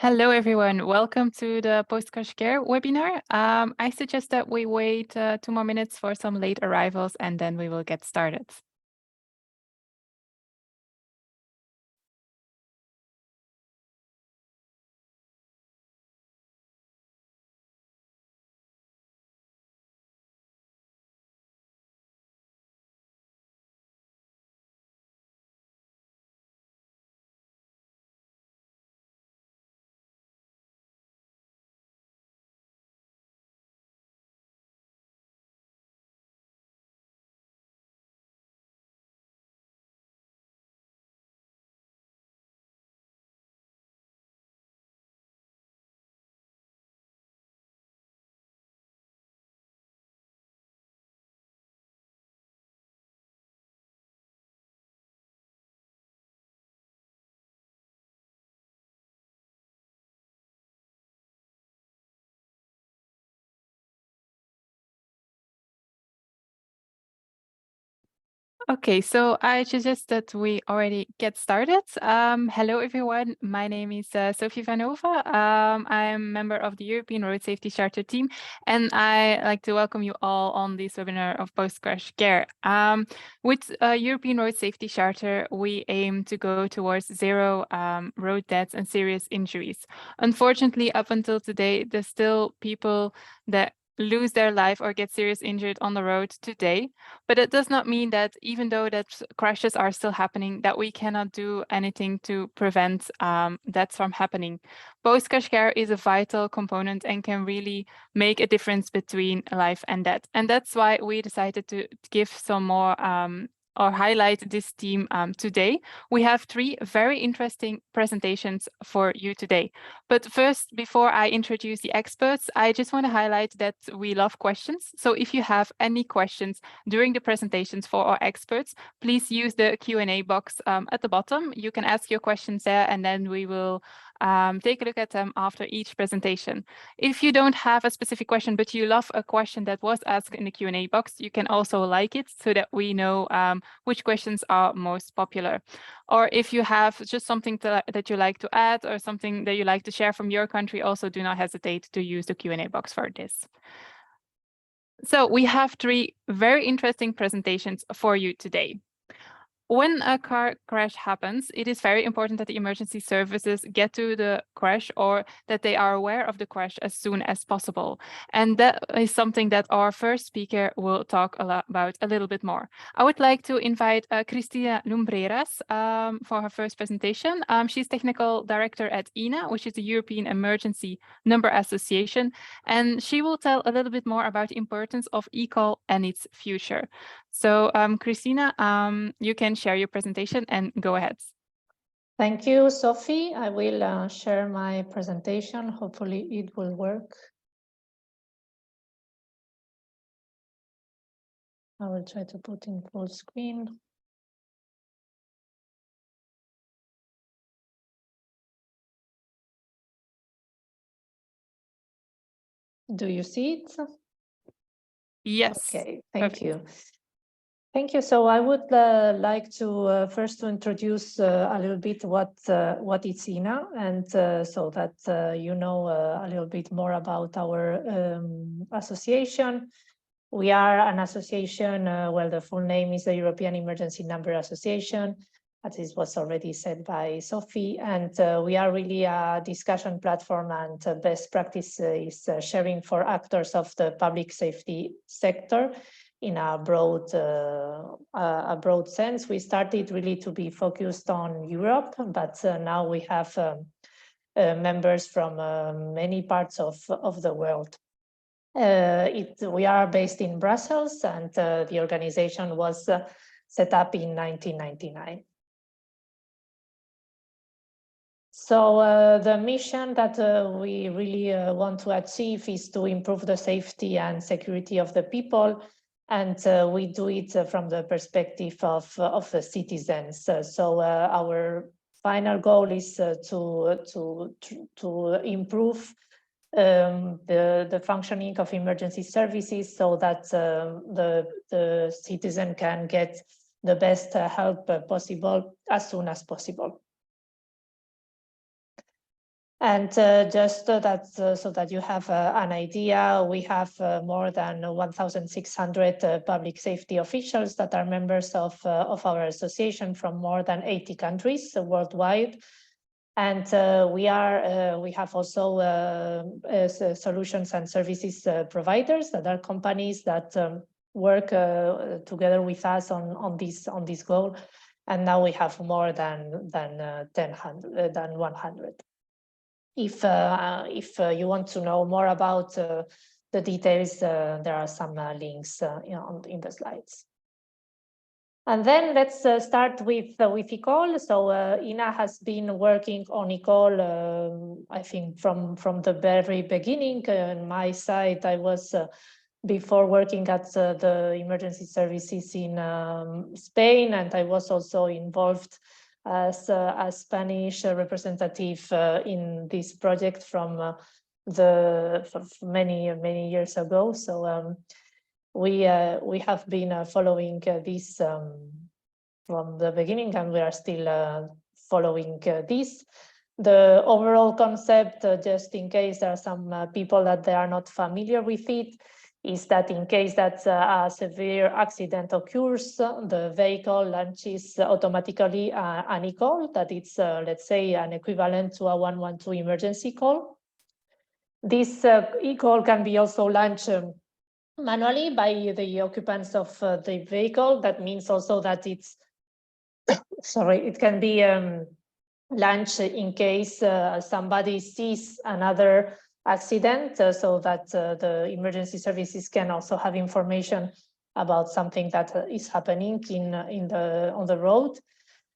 Hello, everyone. Welcome to the Post-Crash Care webinar. I suggest that we wait 2 more minutes for some late arrivals, and then we will get started. Okay, so I suggest that we already get started. Hello, everyone. My name is Sophie Vanova. I'm a member of the European Road Safety Charter team, and I like to welcome you all on this webinar of Post-Crash Care. With European Road Safety Charter, we aim to go towards zero road deaths and serious injuries. Unfortunately, up until today, there's still people that lose their life or get serious injured on the road today. But it does not mean that even though that crashes are still happening, that we cannot do anything to prevent that from happening. Post-crash care is a vital component and can really make a difference between life and death. And that's why we decided to give some more or highlight this theme today. We have 3 very interesting presentations for you today. But first, before I introduce the experts, I just want to highlight that we love questions. So if you have any questions during the presentations for our experts, please use the Q&A box at the bottom. You can ask your questions there, and then we will take a look at them after each presentation. If you don't have a specific question, but you love a question that was asked in the Q&A box, you can also like it so that we know which questions are most popular. Or if you have just something that you like to add or something that you like to share from your country, also do not hesitate to use the Q&A box for this. So we have 3 very interesting presentations for you today. When a car crash happens, it is very important that the emergency services get to the crash or that they are aware of the crash as soon as possible. And that is something that our first speaker will talk about a little bit more. I would like to invite Cristina Lumbreras for her first presentation. She's technical director at ENA, which is the European Emergency Number Association, and she will tell a little bit more about the importance of eCall and its future. So Cristina, you can share your presentation and go ahead. Thank you, Sophie. I will share my presentation. Hopefully it will work. I will try to put in full screen. Do you see it? Yes. Okay, thank you. Thank you. So I would like to first to introduce a little bit what is ENA, and so that you know a little bit more about our association. We are an association, well, the full name is the European Emergency Number Association, as it was already said by Sophie, and we are really a discussion platform and best practices sharing for actors of the public safety sector in a broad sense. We started really to be focused on Europe, but now we have members from many parts of the world. We are based in Brussels, and the organization was set up in 1999. So the mission that we really want to achieve is to improve the safety and security of the people, and we do it from the perspective of the citizens. So our final goal is to improve the functioning of emergency services so that the citizen can get the best help possible as soon as possible. And just that so that you have an idea, we have more than 1,600 public safety officials that are members of our association from more than 80 countries worldwide. And we have also solutions and services providers that are companies that work together with us on this goal. And now we have more than 100. If you want to know more about the details, there are some links in the slides. And then let's start with eCall. So Ina has been working on eCall, I think, from the very beginning. On my side, I was before working at the emergency services in Spain, and I was also involved as a Spanish representative in this project from many years ago. So we have been following this from the beginning, and we are still following this. The overall concept, just in case there are some people that they are not familiar with it, is that in case that a severe accident occurs, the vehicle launches automatically an e-call that it's, let's say, an equivalent to a 112 emergency call. This e-call can be also launched manually by the occupants of the vehicle. That means also that it's, sorry, it can be launched in case somebody sees another accident, so that the emergency services can also have information about something that is happening on the road.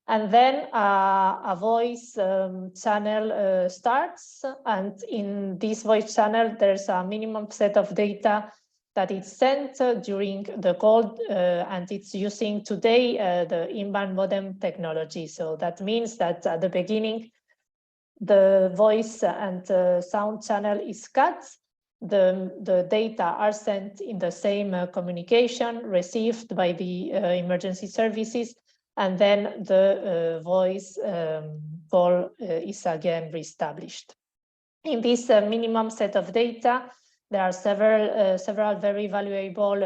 And then a voice channel starts, and in this voice channel there's a minimum set of data that is sent during the call, and it's using today the in-band modem technology. So that means that at the beginning, the voice and sound channel is cut. The data are sent in the same communication received by the emergency services, and then the voice call is again reestablished. In this minimum set of data, there are several very valuable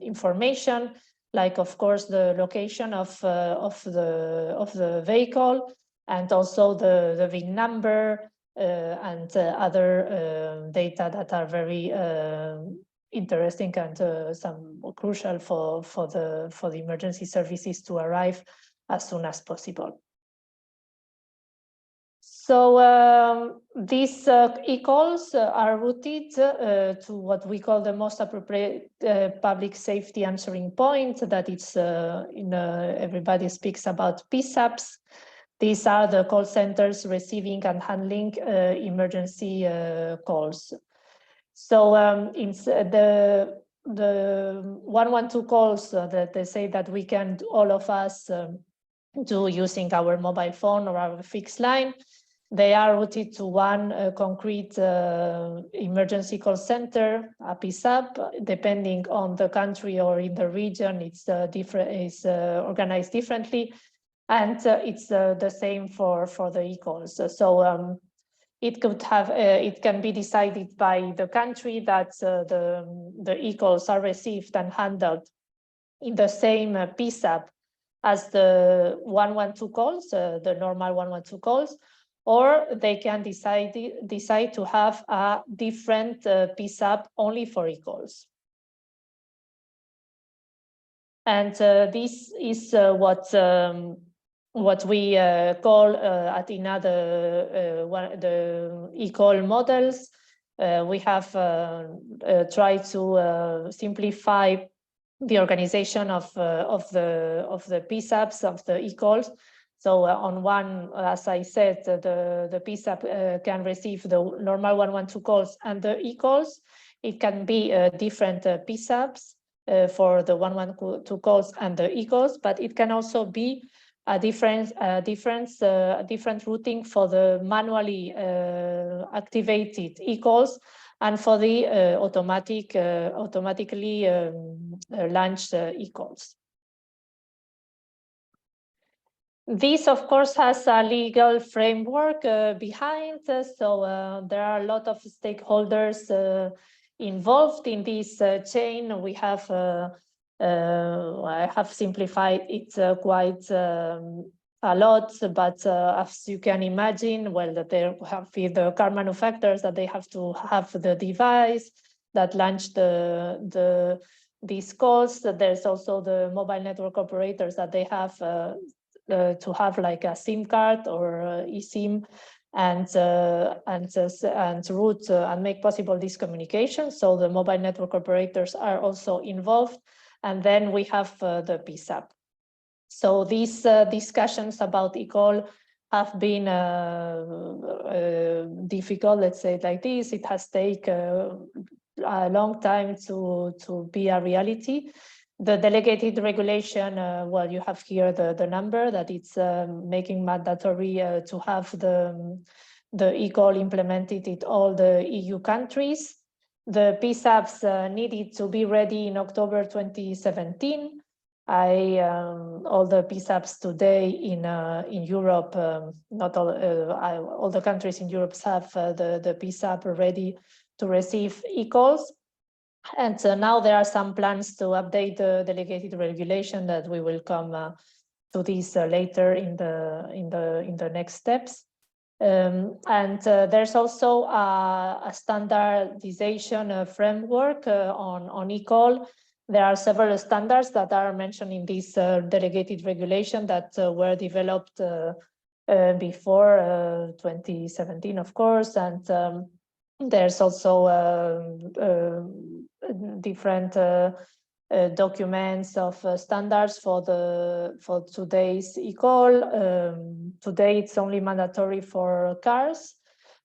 information, like of course the location of the vehicle, and also the VIN number and other data that are very interesting and some crucial for the emergency services to arrive as soon as possible. So these e-calls are routed to what we call the most appropriate public safety answering point. That it's everybody speaks about PSAPs. These are the call centers receiving and handling emergency calls. So in the 112 calls that they say that we can, all of us, do using our mobile phone or our fixed line, they are routed to one concrete emergency call center, a PSAP. Depending on the country or in the region, it's organized differently, and it's the same for the e-calls. So it can be decided by the country that the e-calls are received and handled in the same PSAP as the 112 calls, the normal 112 calls, or they can decide to have a different PSAP only for e-calls. And this is what we call at INA the e-call models. We have tried to simplify the organization of the PSAPs, of the e-calls. So on one, as I said, the PSAP can receive the normal 112 calls and the e-calls. It can be different PSAPs for the 112 calls and the e-calls, but it can also be a different routing for the manually activated e-calls and for the automatically launched e-calls. This, of course, has a legal framework behind, so there are a lot of stakeholders involved in this chain. We have, I have simplified it quite a lot, but as you can imagine, well, that they have the car manufacturers that they have to have the device that launch these calls. There's also the mobile network operators that they have to have like a SIM card or eSIM and route and make possible this communication. So the mobile network operators are also involved. And then we have the PSAP. So these discussions about eCall have been difficult, let's say it like this. It has taken a long time to be a reality. The delegated regulation, well, you have here the number that it's making mandatory to have the eCall implemented in all the EU countries. The PSAPs needed to be ready in October 2017. All the PSAPs today in Europe, not all the countries in Europe have the PSAP ready to receive eCalls. And now there are some plans to update the delegated regulation that we will come to this later in the next steps. And there's also a standardization framework on eCall. There are several standards that are mentioned in this delegated regulation that were developed before 2017, of course, and there's also different documents of standards for today's eCall. Today it's only mandatory for cars,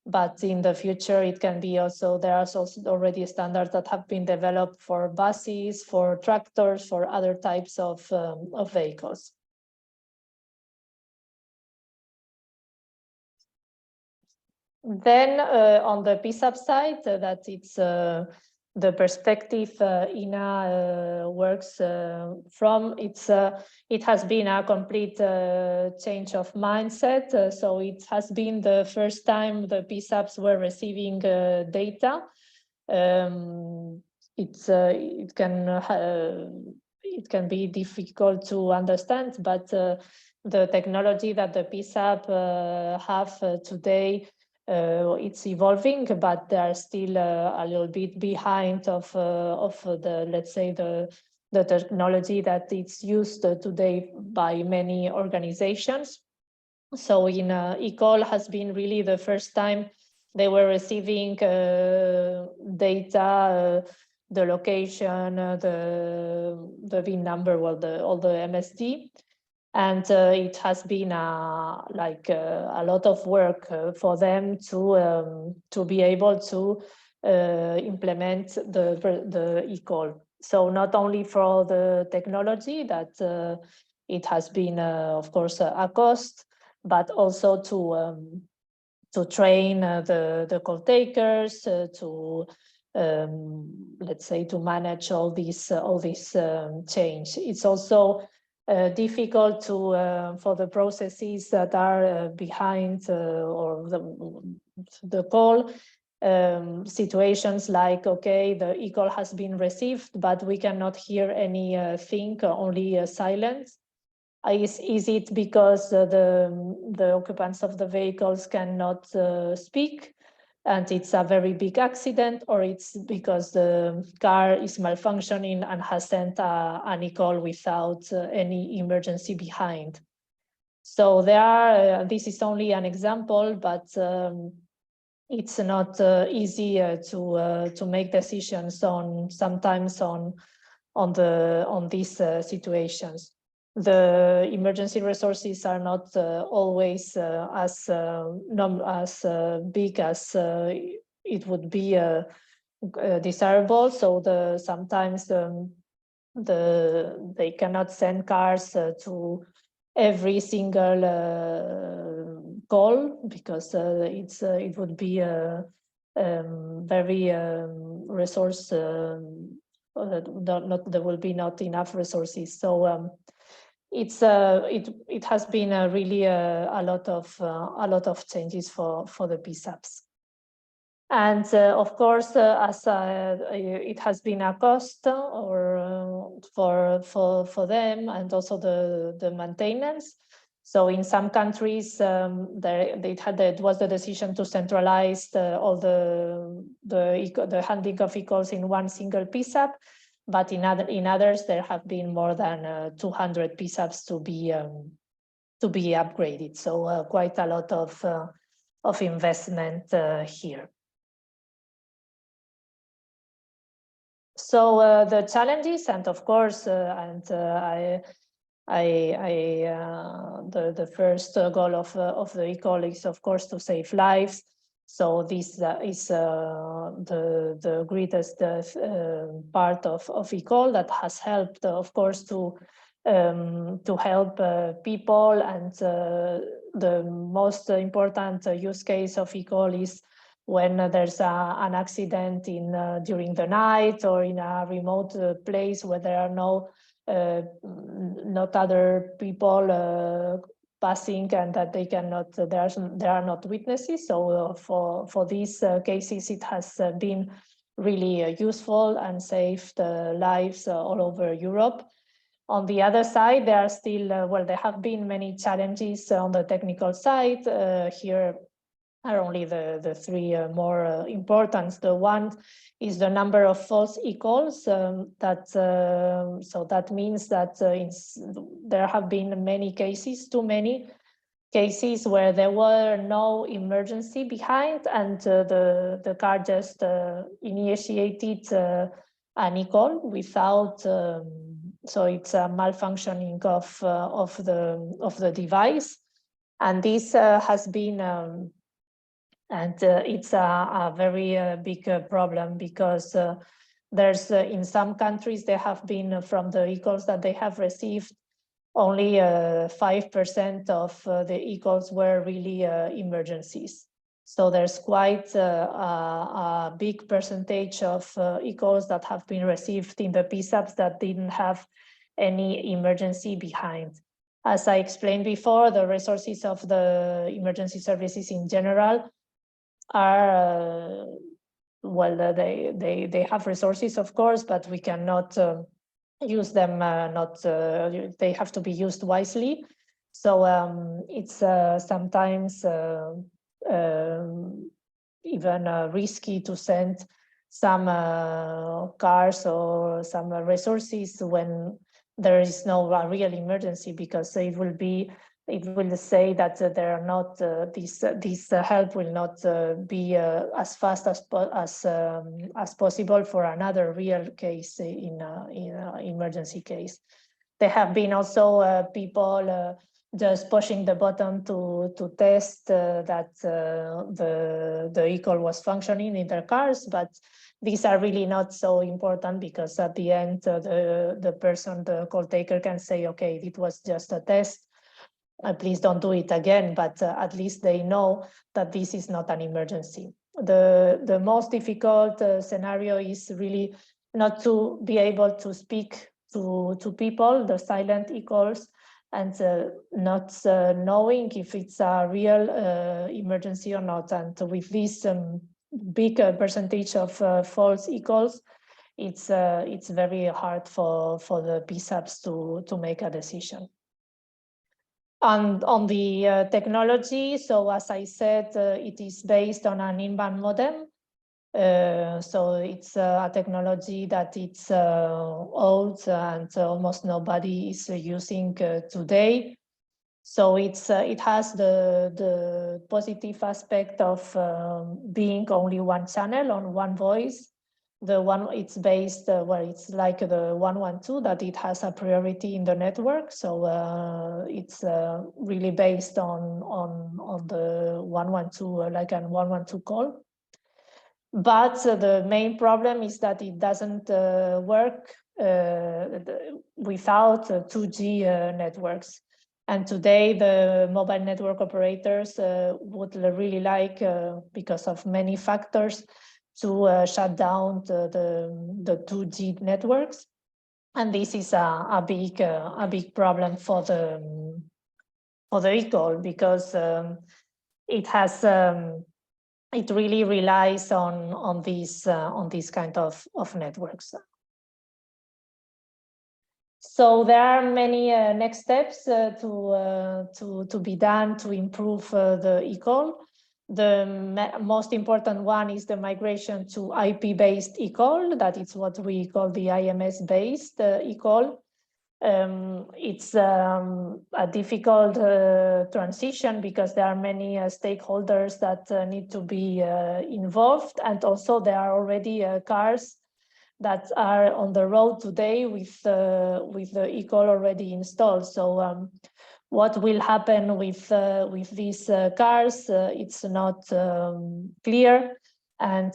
but in the future it can be also, there are also already standards that have been developed for buses, for tractors, for other types of vehicles. Then on the PSAP side, that it's the perspective INA works from. It has been a complete change of mindset. So it has been the first time the PSAPs were receiving data. It can be difficult to understand, but the technology that the PSAP have today, it's evolving, but they are still a little bit behind of the, let's say, the technology that it's used today by many organizations. So in eCall has been really the first time they were receiving data, the location, the VIN number, well, all the MSD. And it has been a lot of work for them to be able to implement the eCall. So not only for the technology that it has been, of course, a cost, but also to train the call takers, to let's say, to manage all this change. It's also difficult to for the processes that are behind or the call. Situations like, okay, the eCall has been received, but we cannot hear anything, only silence. Is it because the occupants of the vehicles cannot speak and it's a very big accident, or it's because the car is malfunctioning and has sent an eCall without any emergency behind? So there are, this is only an example, but it's not easy to make decisions on sometimes on these situations. The emergency resources are not always as big as it would be desirable. So sometimes they cannot send cars to every single call, because it would be very resource. There will be not enough resources. So it has been really a lot of changes for the PSAPs. And of course, as it has been a cost for them, and also the maintenance. So in some countries, it was the decision to centralize all the handling of e-calls in one single PSAP. But in others, there have been more than 200 PSAPs to be upgraded. So quite a lot of investment here. So the challenges, and of course, the first goal of the e-call is, of course, to save lives. So this is the greatest part of e-call that has helped, of course, to help people. And the most important use case of e-call is when there's an accident during the night or in a remote place where there are not other people passing, and that they cannot, there are not witnesses. So for these cases, it has been really useful and saved lives all over Europe. On the other side, there are still, there have been many challenges on the technical side. Here are only the three more important. The one is the number of false e-calls. So that means that there have been many cases, too many cases, where there were no emergency behind, and the car just initiated an e-call without. So it's a malfunctioning of the device, and this has been. And it's a very big problem, because there's in some countries there have been, from the e-calls that they have received, only 5% of the e-calls were really emergencies. So there's quite a big percentage of e-calls that have been received in the PSAPs that didn't have any emergency behind. As I explained before, the resources of the emergency services in general are they have resources, of course, but we cannot use them. They have to be used wisely. So it's sometimes even risky to send some cars or some resources when there is no real emergency, because it will say that there are not this help will not be as fast as possible for another real case in emergency case. There have been also people just pushing the button to test that the e-call was functioning in their cars, but these are really not so important, because at the end the call taker can say, okay, it was just a test. Please don't do it again, but at least they know that this is not an emergency. The most difficult scenario is really not to be able to speak to people, the silent e-calls, and not knowing if it's a real emergency or not. And with this big percentage of false e-calls, it's very hard for the PSAPs to make a decision. And on the technology, so as I said, it is based on an in-band modem. So it's a technology that it's old and almost nobody is using today. So it has the positive aspect of being only one channel on one voice. The one it's based, it's like the 112, that it has a priority in the network. So it's really based on the 112, like a 112 call. But the main problem is that it doesn't work without 2G networks. And today, the mobile network operators would really like, because of many factors, to shut down the 2G networks. And this is a big problem for the eCall, because it has it really relies on these kind of networks. So there are many next steps to be done to improve the eCall. The most important one is the migration to IP-based eCall. That is what we call the IMS-based eCall. It's a difficult transition because there are many stakeholders that need to be involved, and also there are already cars that are on the road today with the eCall already installed. So what will happen with these cars? It's not clear, and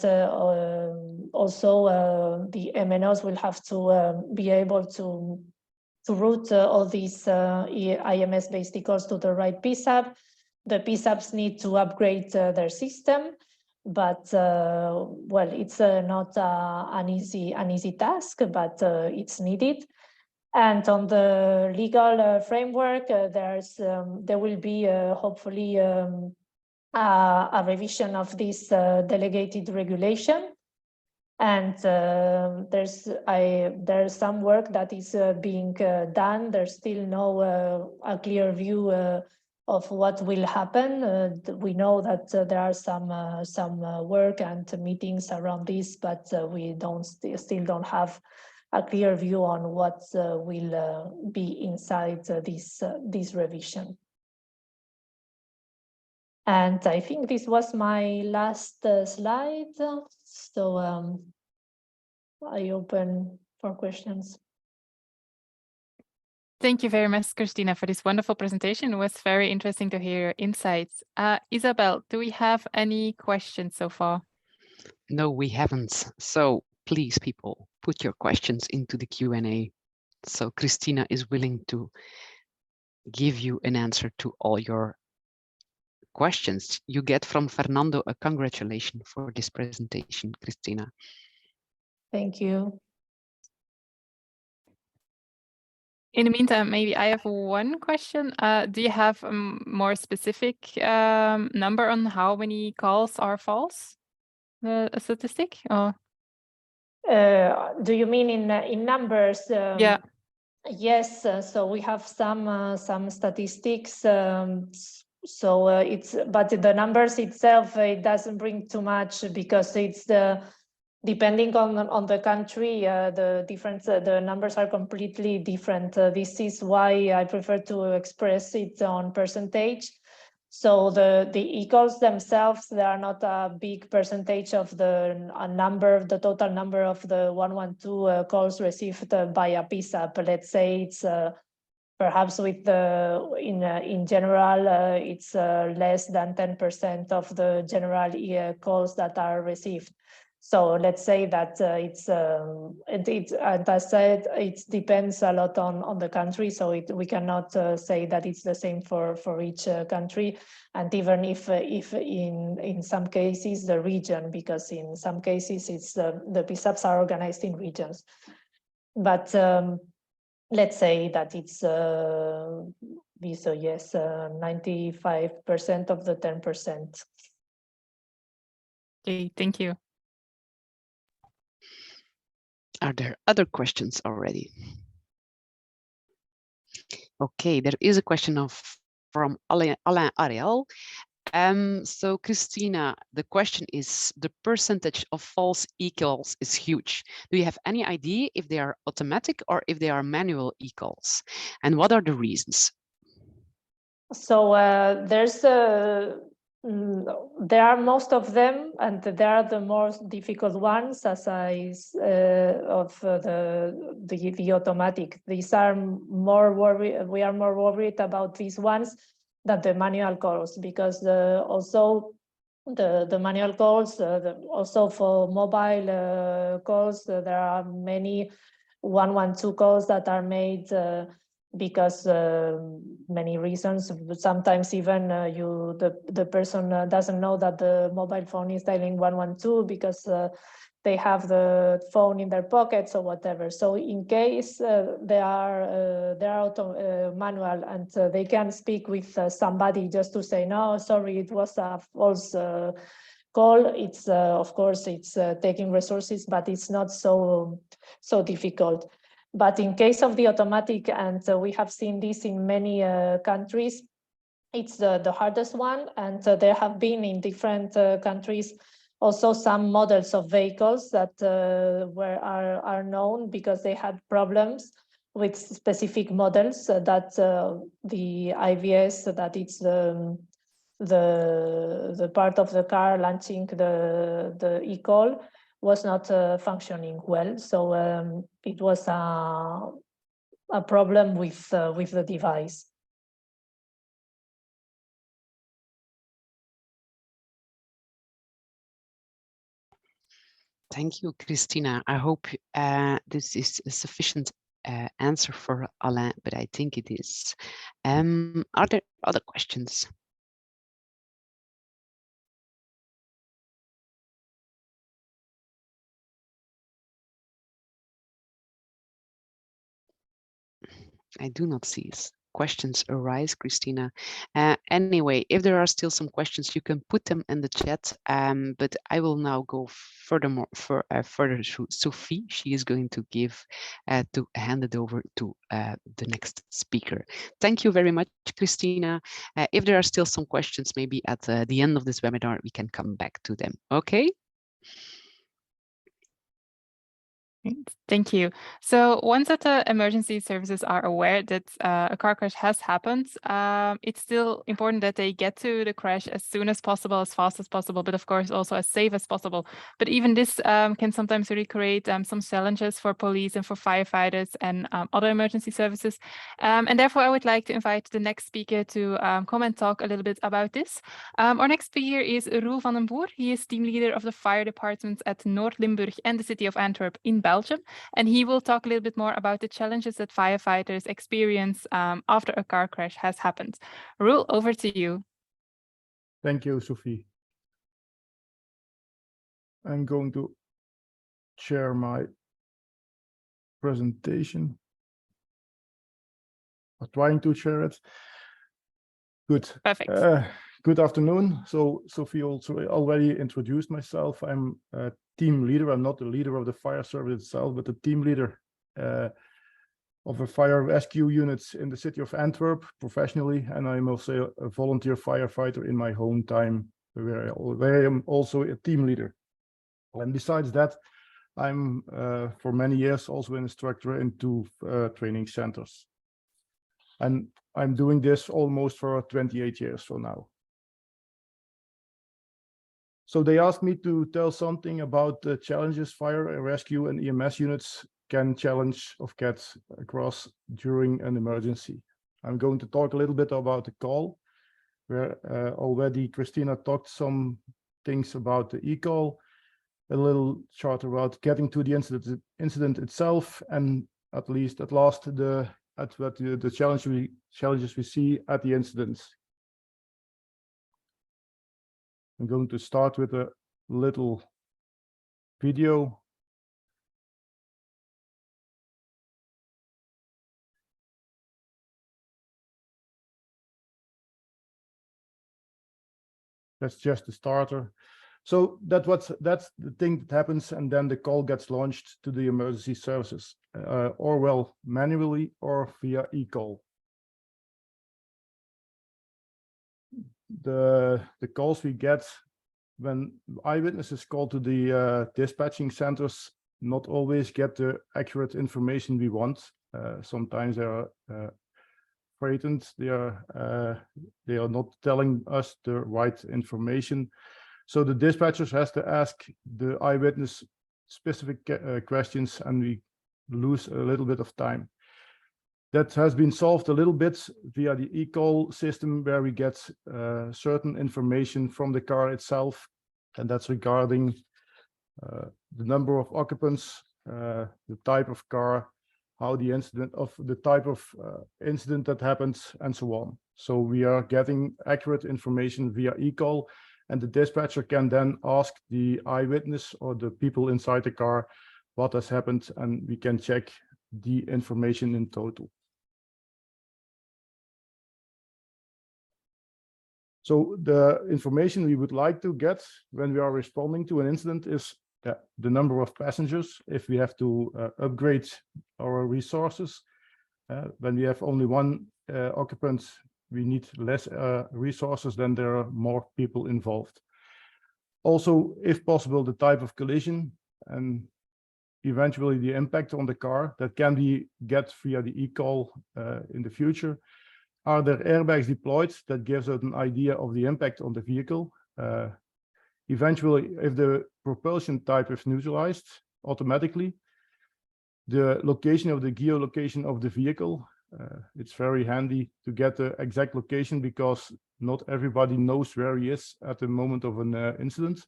also the MNOs will have to be able to route all these IMS-based eCalls to the right PSAP. The PSAPs need to upgrade their system, but well, it's not an easy task, but it's needed. And on the legal framework, there will be hopefully a revision of this delegated regulation. And there's some work that is being done. There's still no a clear view of what will happen. We know that there are some work and meetings around this, but we still don't have a clear view on what will be inside this revision. And I think this was my last slide. So I open for questions. Thank you very much, Christina, for this wonderful presentation. It was very interesting to hear your insights. Isabel, do we have any questions so far? No, we haven't. So please, people, put your questions into the Q&A. So Christina is willing to give you an answer to all your questions. You get from Fernando a congratulation for this presentation, Christina. Thank you. In the meantime, maybe I have one question. Do you have a more specific number on how many calls are false? A statistic? Or? Do you mean in numbers? Yeah. Yes. So we have some statistics. So but the numbers itself, it doesn't bring too much, because it's depending on the country, the numbers are completely different. This is why I prefer to express it on percentage. So the eCalls themselves, they are not a big percentage of the total number of the 112 calls received by a PSAP. Let's say it's perhaps with in general, it's less than 10% of the general calls that are received. So let's say that as I said, it depends a lot on the country. So we cannot say that it's the same for each country, and even if in some cases the region, because in some cases it's the PSAPs are organized in regions. But let's say that it's so yes, 95% of the 10%. Okay, thank you. Are there other questions already? Okay, there is a question from Alain Ariel. So Christina, the question is, the percentage of false eCalls is huge. Do you have any idea if they are automatic or if they are manual eCalls? And what are the reasons? So there are most of them, and they are the most difficult ones, as the automatic. These are more worried. We are more worried about these ones than the manual calls, because also the manual calls, also for mobile calls, there are many 112 calls that are made because many reasons. Sometimes even the person doesn't know that the mobile phone is dialing 112 because they have the phone in their pockets or whatever. So in case they are manual and they can speak with somebody just to say, no, sorry, it was a false call. It's of course it's taking resources, but it's not so difficult. But in case of the automatic, and we have seen this in many countries, it's the hardest one. And there have been in different countries also some models of vehicles that are known because they had problems with specific models that the IVS, that it's the part of the car launching the e-call, was not functioning well. So it was a problem with the device. Thank you, Christina. I hope this is a sufficient answer for Alain, but I think it is. Are there other questions? I do not see questions arise, Christina. Anyway, if there are still some questions, you can put them in the chat. But I will now go further to Sophie. She is going to hand it over to the next speaker. Thank you very much, Christina. If there are still some questions, maybe at the end of this webinar, we can come back to them. Okay. Thank you. So once that the emergency services are aware that a car crash has happened, it's still important that they get to the crash as soon as possible, as fast as possible, but of course also as safe as possible. But even this can sometimes really create some challenges for police and for firefighters and other emergency services. And therefore, I would like to invite the next speaker to come and talk a little bit about this. Our next speaker is Roel van den Boer. He is team leader of the fire departments at Noord-Limburg and the city of Antwerp in Belgium. And he will talk a little bit more about the challenges that firefighters experience after a car crash has happened. Roel, over to you. Thank you, Sophie. I'm going to share my presentation. I'm trying to share it. Good. Perfect. Good afternoon. So Sophie also already introduced myself. I'm a team leader. I'm not the leader of the fire service itself, but the team leader of a fire rescue units in the city of Antwerp professionally. And I'm also a volunteer firefighter in my home time, where I am also a team leader. And besides that, I'm for many years also an instructor in two training centers. And I'm doing this almost for 28 years from now. So they asked me to tell something about the challenges fire, rescue, and EMS units can challenge or get across during an emergency. I'm going to talk a little bit about the call, where already Christina talked some things about the e-call, a little chart about getting to the incident itself, and at last the challenges we see at the incidents. I'm going to start with a little video. That's just the starter. So that's the thing that happens, and then the call gets launched to the emergency services, or well, manually or via e-call. The calls we get when eyewitnesses call to the dispatching centers not always get the accurate information we want. Sometimes they are frightened. They are not telling us the right information. So the dispatchers has to ask the eyewitness specific questions, and we lose a little bit of time. That has been solved a little bit via the e-call system, where we get certain information from the car itself, and that's regarding the number of occupants, the type of car, how the incident of the type of incident that happens and so on. So we are getting accurate information via eCall, and the dispatcher can then ask the eyewitness or the people inside the car what has happened, and we can check the information in total. So the information we would like to get when we are responding to an incident is the number of passengers, if we have to upgrade our resources. When we have only one occupant, we need less resources, then there are more people involved. Also, if possible, the type of collision and eventually the impact on the car that can be get via the eCall in the future. Are there airbags deployed? That gives us an idea of the impact on the vehicle. Eventually, if the propulsion type is neutralized automatically, the location of the geolocation of the vehicle, it's very handy to get the exact location because not everybody knows where he is at the moment of an incident.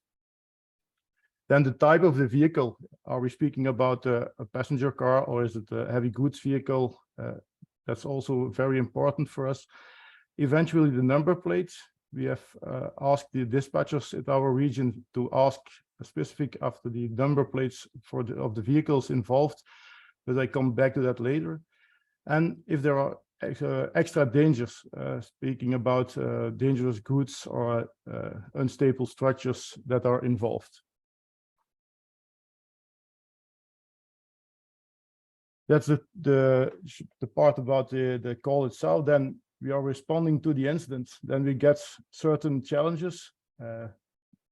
Then the type of the vehicle, are we speaking about a passenger car or is it a heavy goods vehicle? That's also very important for us. Eventually, the number plates. We have asked the dispatchers at our region to ask a specific after the number plates for of the vehicles involved, but I come back to that later. And if there are extra dangers, speaking about dangerous goods or unstable structures that are involved. That's the part about the call itself. Then we are responding to the incident. Then we get certain challenges where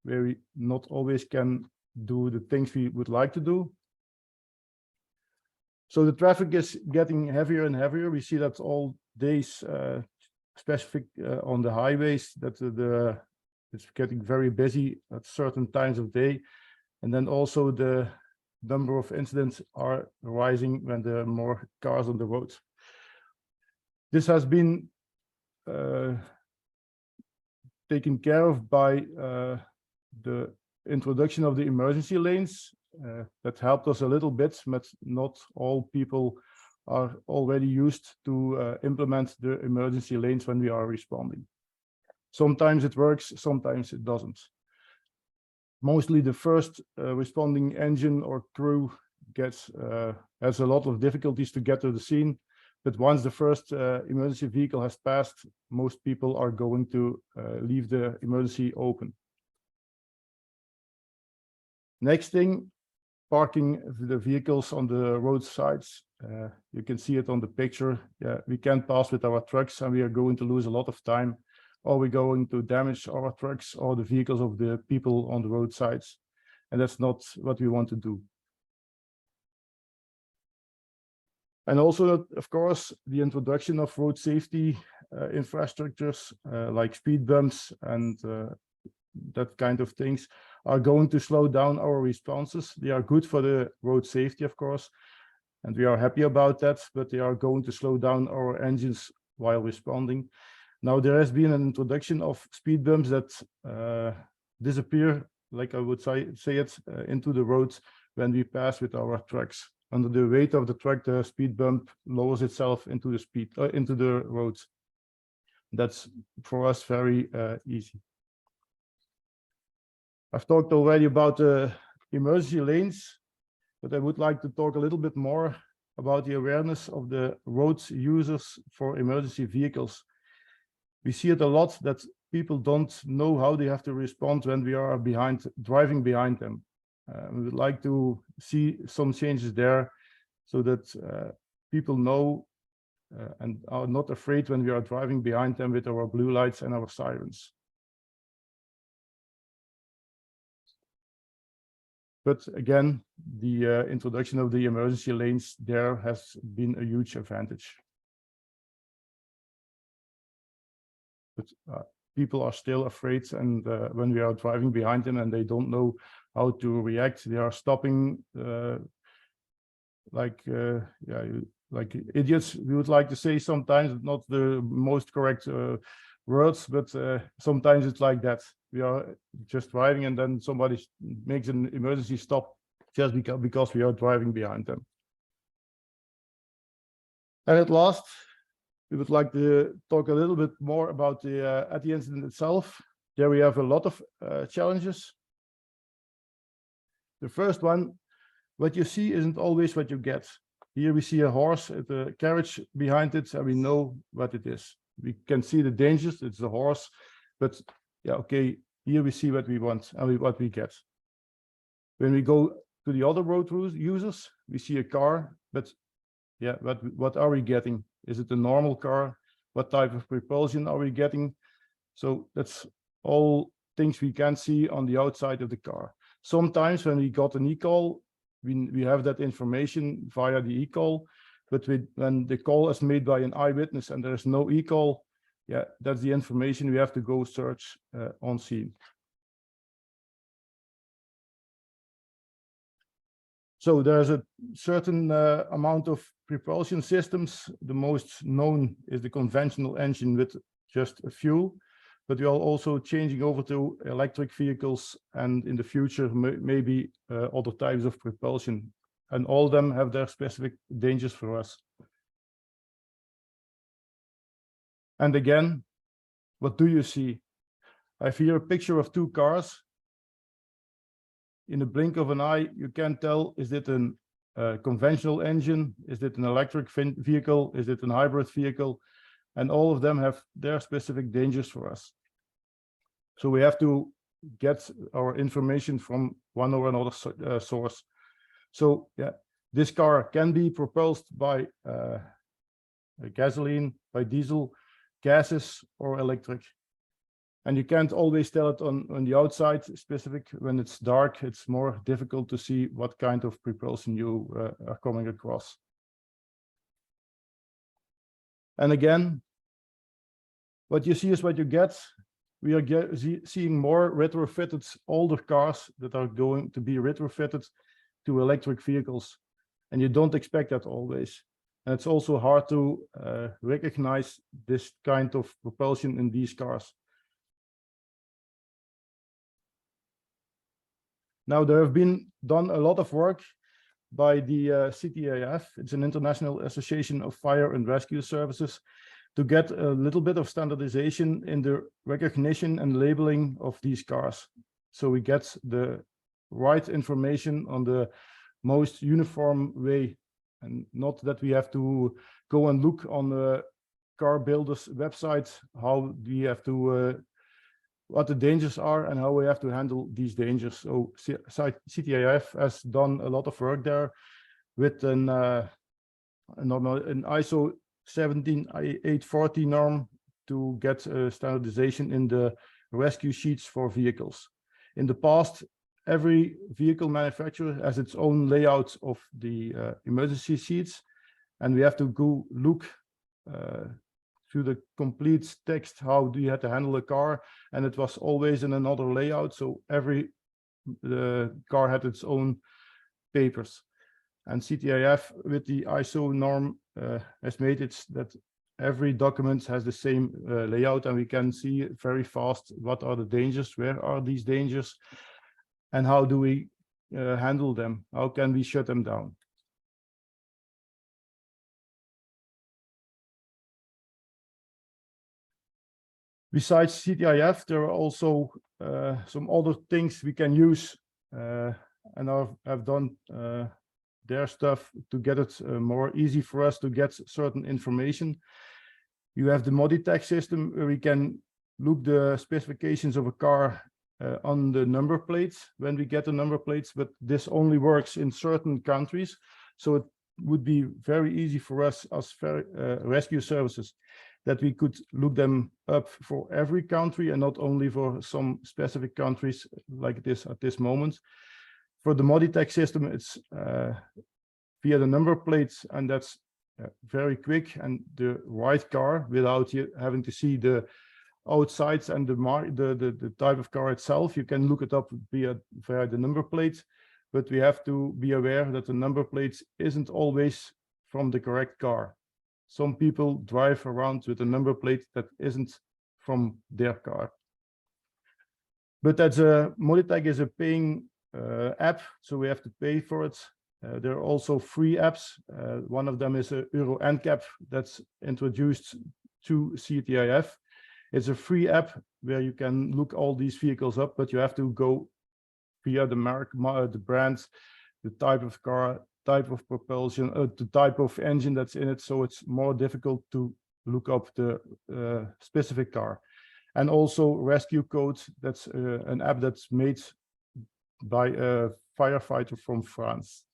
we not always can do the things we would like to do. So the traffic is getting heavier and heavier. We see that all days, specific on the highways, that it's getting very busy at certain times of day. And then also the number of incidents are rising when there are more cars on the road. This has been taken care of by the introduction of the emergency lanes. That helped us a little bit, but not all people are already used to implement the emergency lanes when we are responding. Sometimes it works, sometimes it doesn't. Mostly the first responding engine or crew has a lot of difficulties to get to the scene. But once the first emergency vehicle has passed, most people are going to leave the emergency open. Next thing, parking the vehicles on the roadsides. You can see it on the picture. Yeah, we can't pass with our trucks and we are going to lose a lot of time. Or we're going to damage our trucks or the vehicles of the people on the roadsides. And that's not what we want to do. And also, of course, the introduction of road safety infrastructures like speed bumps and that kind of things are going to slow down our responses. They are good for the road safety, of course, and we are happy about that, but they are going to slow down our engines while responding. Now, there has been an introduction of speed bumps that disappear, like I would say it, into the roads when we pass with our trucks. Under the weight of the truck, the speed bump lowers itself into the into the roads. That's for us very easy. I've talked already about the emergency lanes, but I would like to talk a little bit more about the awareness of the road users for emergency vehicles. We see it a lot that people don't know how they have to respond when we are driving behind them. We would like to see some changes there so that people know and are not afraid when we are driving behind them with our blue lights and our sirens. But again, the introduction of the emergency lanes there has been a huge advantage. But people are still afraid, and when we are driving behind them and they don't know how to react, they are stopping like idiots. We would like to say sometimes, not the most correct words, but sometimes it's like that. We are just driving and then somebody makes an emergency stop just because we are driving behind them. And at last, we would like to talk a little bit more about the incident itself. There we have a lot of challenges. The first one, what you see isn't always what you get. Here we see a horse at the carriage behind it, and we know what it is. We can see the dangers, it's a horse, but yeah, okay, here we see what we want and what we get. When we go to the other road users, we see a car, but yeah, what are we getting? Is it a normal car? What type of propulsion are we getting? So that's all things we can see on the outside of the car. Sometimes when we got an e-call, we have that information via the e-call, but when the call is made by an eyewitness and there is no e-call, yeah, that's the information we have to go search on scene. So there's a certain amount of propulsion systems. The most known is the conventional engine with just a fuel, but we are also changing over to electric vehicles, and in the future maybe other types of propulsion, and all of them have their specific dangers for us. And again, what do you see? I have here a picture of two cars. In the blink of an eye, you can tell, is it a conventional engine? Is it an electric vehicle? Is it a hybrid vehicle? And all of them have their specific dangers for us. So we have to get our information from one or another source. So yeah, this car can be propelled by gasoline, by diesel, gases, or electric. And you can't always tell it on the outside specific. When it's dark, it's more difficult to see what kind of propulsion you are coming across. And again, what you see is what you get. We are seeing more retrofitted older cars that are going to be retrofitted to electric vehicles. And you don't expect that always. And it's also hard to recognize this kind of propulsion in these cars. Now, there have been done a lot of work by the CTAF. It's an International Association of Fire and Rescue Services, to get a little bit of standardization in the recognition and labeling of these cars. So we get the right information on the most uniform way, and not that we have to go and look on the car builders' website, how we have to what the dangers are and how we have to handle these dangers. So CTAF has done a lot of work there with an ISO 17840 norm to get standardization in the rescue sheets for vehicles. In the past, every vehicle manufacturer has its own layout of the emergency sheets, and we have to go look through the complete text, how do you have to handle a car, and it was always in another layout, so every car had its own papers. And CTAF with the ISO norm has made it that every document has the same layout, and we can see very fast what are the dangers, where are these dangers, and how do we handle them, how can we shut them down. Besides CTIF, there are also some other things we can use and have done their stuff to get it more easy for us to get certain information. You have the Moditech system where we can look the specifications of a car on the number plates when we get the number plates, but this only works in certain countries. So it would be very easy for us as rescue services that we could look them up for every country and not only for some specific countries like this at this moment. For the Moditech system, it's via the number plates, and that's very quick, and the right car without you having to see the outsides and the type of car itself. You can look it up via the number plate, but we have to be aware that the number plates isn't always from the correct car. Some people drive around with a number plate that isn't from their car. But that's Moditech is a paying app, so we have to pay for it. There are also free apps. One of them is a Euro NCAP that's introduced to CTIF. It's a free app where you can look all these vehicles up, but you have to go via the mark, the brands, the type of car, type of propulsion, the type of engine that's in it. So it's more difficult to look up the specific car. And also Rescue Code, that's an app that's made by a firefighter from France.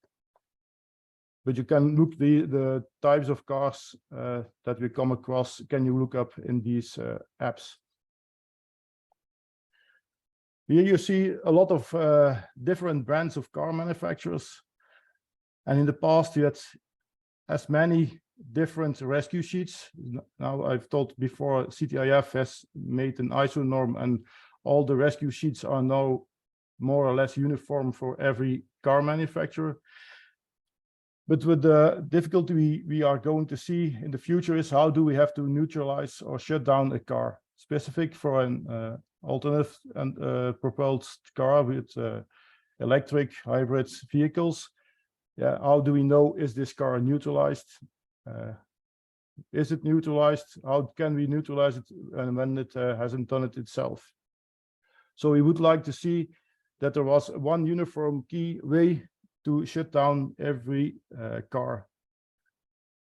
But you can look the types of cars that we come across, can you look up in these apps. Here you see a lot of different brands of car manufacturers. And in the past, you had as many different rescue sheets. Now I've told before, CTIF has made an ISO norm and all the rescue sheets are now more or less uniform for every car manufacturer. But with the difficulty we are going to see in the future is how do we have to neutralize or shut down a car specific for an alternative and propelled car with electric hybrid vehicles. Yeah, how do we know, is this car neutralized? Is it neutralized? How can we neutralize it and when it hasn't done it itself? So we would like to see that there was one uniform key way to shut down every car.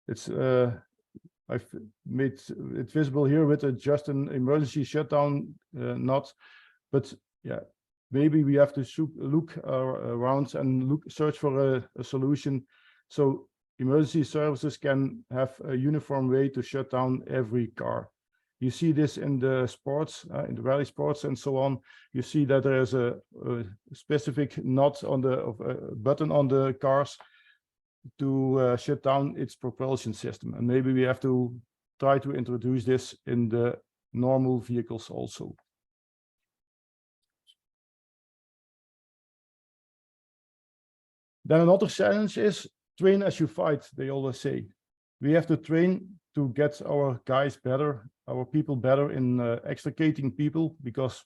It's I've made it visible here with just an emergency shutdown knot, but yeah, maybe we have to look around and search for a solution so emergency services can have a uniform way to shut down every car. You see this in the sports, in the rally sports and so on. You see that there is a specific knot on the button on the cars to shut down its propulsion system. And maybe we have to try to introduce this in the normal vehicles also. Then another challenge is train as you fight, they always say. We have to train to get our guys better, our people better in extricating people, because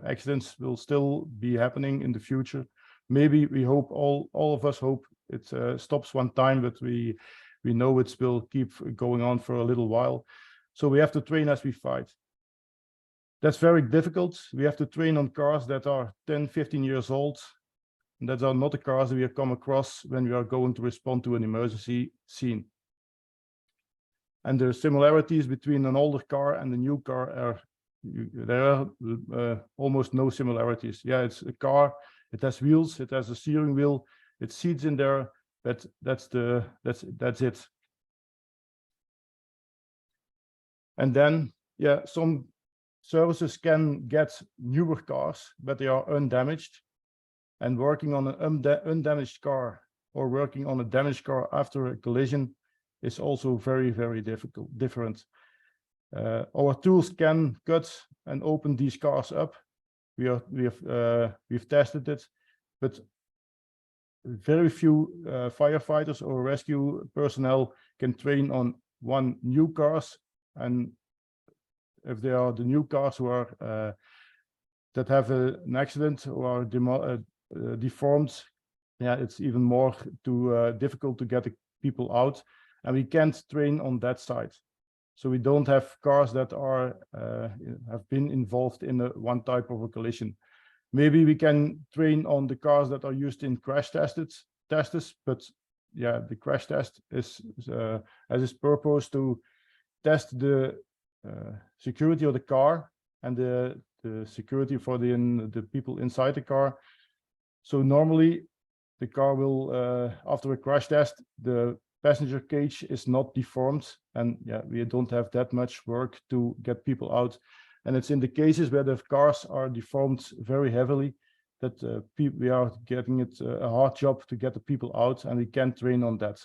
accidents will still be happening in the future. Maybe we hope, all of us hope it stops one time, but we know it will keep going on for a little while. So we have to train as we fight. That's very difficult. We have to train on cars that are 10, 15 years old. And that are not the cars that we have come across when we are going to respond to an emergency scene. And the similarities between an older car and a new car are, there are almost no similarities. Yeah, it's a car, it has wheels, it has a steering wheel, it seats in there, but that's it. And then, yeah, some services can get newer cars, but they are undamaged. And working on an undamaged car or working on a damaged car after a collision is also very, very different. Our tools can cut and open these cars up. We've tested it, but very few firefighters or rescue personnel can train on one new cars. And if they are the new cars who are that have an accident or are deformed, yeah, it's even more difficult to get the people out, and we can't train on that side. So we don't have cars that are have been involved in one type of a collision. Maybe we can train on the cars that are used in crash tests, but yeah, the crash test is has its purpose to test the security of the car and the security for the people inside the car. So normally the car will, after a crash test, the passenger cage is not deformed, and yeah, we don't have that much work to get people out. And it's in the cases where the cars are deformed very heavily that we are getting it a hard job to get the people out, and we can't train on that.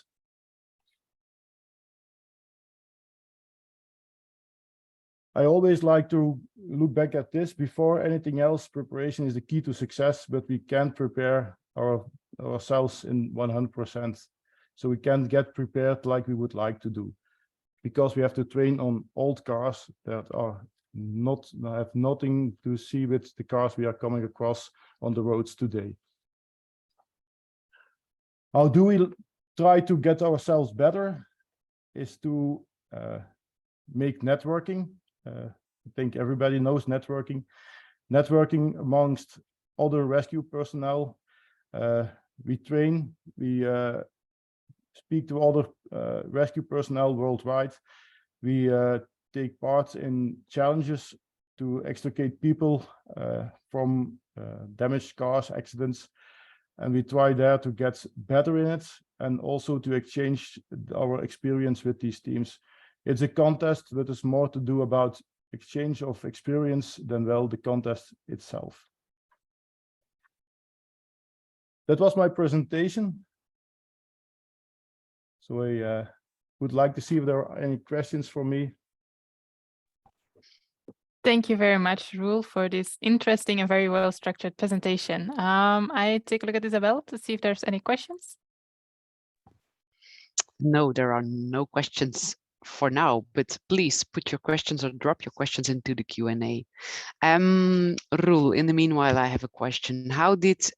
I always like to look back at this before anything else. Preparation is the key to success, but we can't prepare ourselves in 100%. So we can't get prepared like we would like to do, because we have to train on old cars that are have nothing to see with the cars we are coming across on the roads today. How do we try to get ourselves better? Is to make networking. I think everybody knows networking. Networking amongst other rescue personnel. We train, we speak to other rescue personnel worldwide. We take part in challenges to extricate people from damaged cars, accidents, and we try there to get better in it and also to exchange our experience with these teams. It's a contest, but there's more to do about exchange of experience than well the contest itself. That was my presentation. So I would like to see if there are any questions for me. Thank you very much, Roel, for this interesting and very well structured presentation. I take a look at Isabel to see if there's any questions. No, there are no questions for now, but please put your questions or drop your questions into the Q&A. Roel, in the meanwhile, I have a question. How did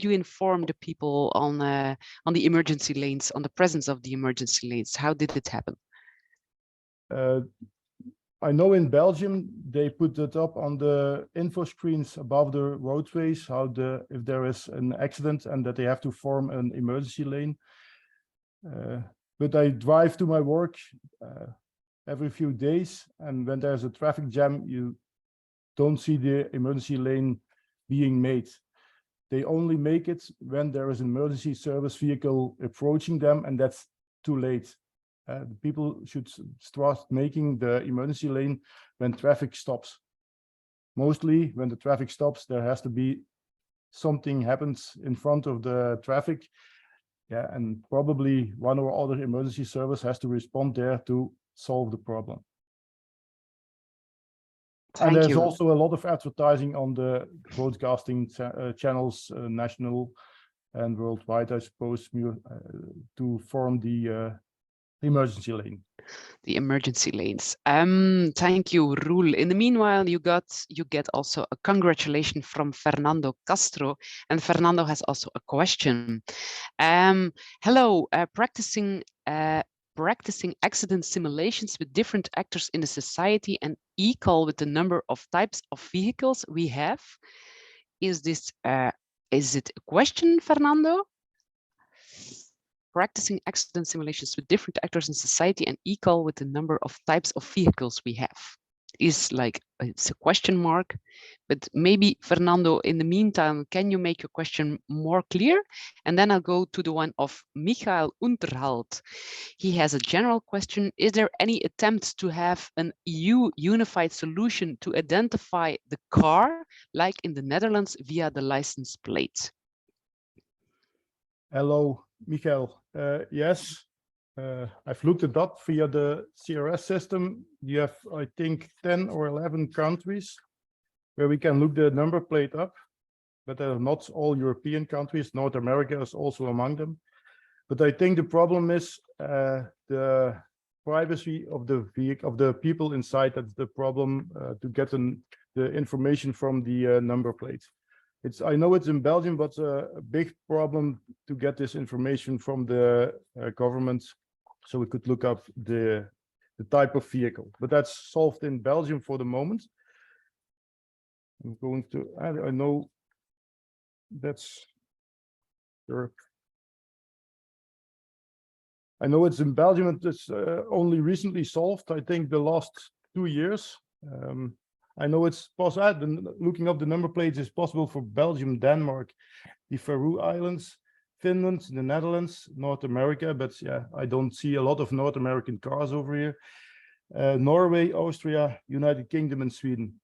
you inform the people on the emergency lanes, on the presence of the emergency lanes? How did it happen? I know in Belgium they put it up on the info screens above the roadways, if there is an accident and that they have to form an emergency lane. But I drive to my work every few days, and when there's a traffic jam, you don't see the emergency lane being made. They only make it when there is an emergency service vehicle approaching them, and that's too late. The people should start making the emergency lane when traffic stops. Mostly when the traffic stops, there has to be something happens in front of the traffic. Yeah, and probably one or other emergency service has to respond there to solve the problem. And there's also a lot of advertising on the broadcasting channels, national and worldwide, I suppose, to form the emergency lane. The emergency lanes. Thank you, Roel. In the meanwhile, you get also a congratulation from Fernando Castro, and Fernando has also a question. Hello, practicing accident simulations with different actors in the society and equal with the number of types of vehicles we have. Is it a question, Fernando? Practicing accident simulations with different actors in society and equal with the number of types of vehicles we have is like, it's a question mark, but maybe Fernando, in the meantime, can you make your question more clear? And then I'll go to the one of Michael Unterhalt. He has a general question. Is there any attempt to have an EU unified solution to identify the car, like in the Netherlands, via the license plate? Hello, Michael. Yes, I've looked it up via the CRS system. You have, I think, 10 or 11 countries where we can look the number plate up, but they are not all European countries. North America is also among them. But I think the problem is the privacy of the vehicle, of the people inside. That's the problem to get the information from the number plate. I know it's in Belgium, but a big problem to get this information from the government, so we could look up the type of vehicle. But that's solved in Belgium for the moment. I'm going to, I know that's Europe. I know it's in Belgium, and it's only recently solved, I think the last 2 years. I know it's possible, looking up the number plates is possible for Belgium, Denmark, the Faroe Islands, Finland, the Netherlands, North America, but yeah, I don't see a lot of North American cars over here. Norway, Austria, United Kingdom, and Sweden.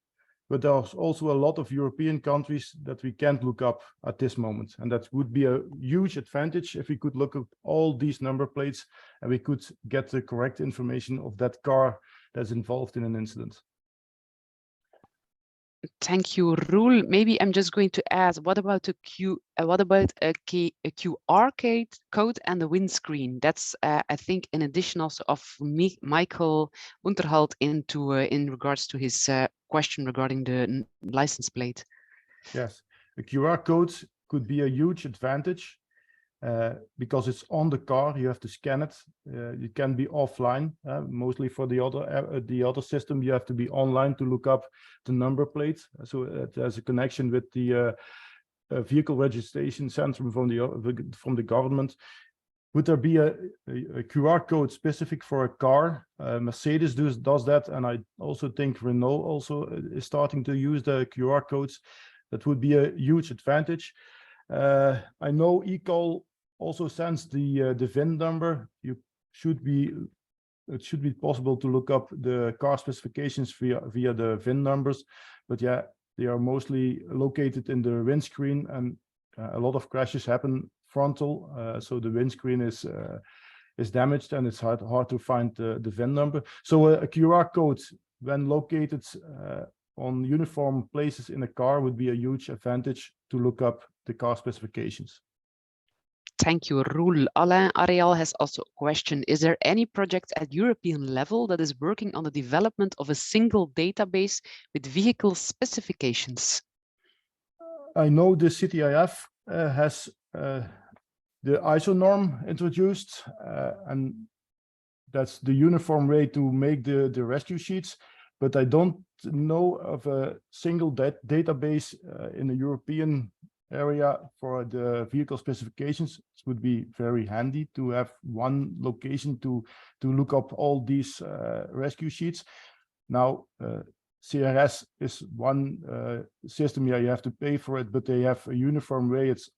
But there's also a lot of European countries that we can't look up at this moment. And that would be a huge advantage if we could look at all these number plates and we could get the correct information of that car that's involved in an incident. Thank you, Roel. Maybe I'm just going to ask, what about a QR code and the windscreen? That's, I think, an addition also of Michael Unterhalt in regards to his question regarding the license plate. Yes, a QR code could be a huge advantage because it's on the car. You have to scan it. It can be offline. Mostly for the other system, you have to be online to look up the number plate. So it has a connection with the vehicle registration center from the government. Would there be a QR code specific for a car? Mercedes does that, and I also think Renault also is starting to use the QR codes. That would be a huge advantage. I know eCall also sends the VIN number. It should be possible to look up the car specifications via the VIN numbers, but yeah, they are mostly located in the windscreen, and a lot of crashes happen frontal, so the windscreen is damaged, and it's hard to find the VIN number. So a QR code, when located on uniform places in a car, would be a huge advantage to look up the car specifications. Thank you, Roel. Alain Ariel has also a question. Is there any project at European level that is working on the development of a single database with vehicle specifications? I know the CTIF has the ISO norm introduced, and that's the uniform way to make the rescue sheets, but I don't know of a single database in the European area for the vehicle specifications. It would be very handy to have one location to look up all these rescue sheets. Now, CRS is one system. Yeah, you have to pay for it, but they have a uniform way. It's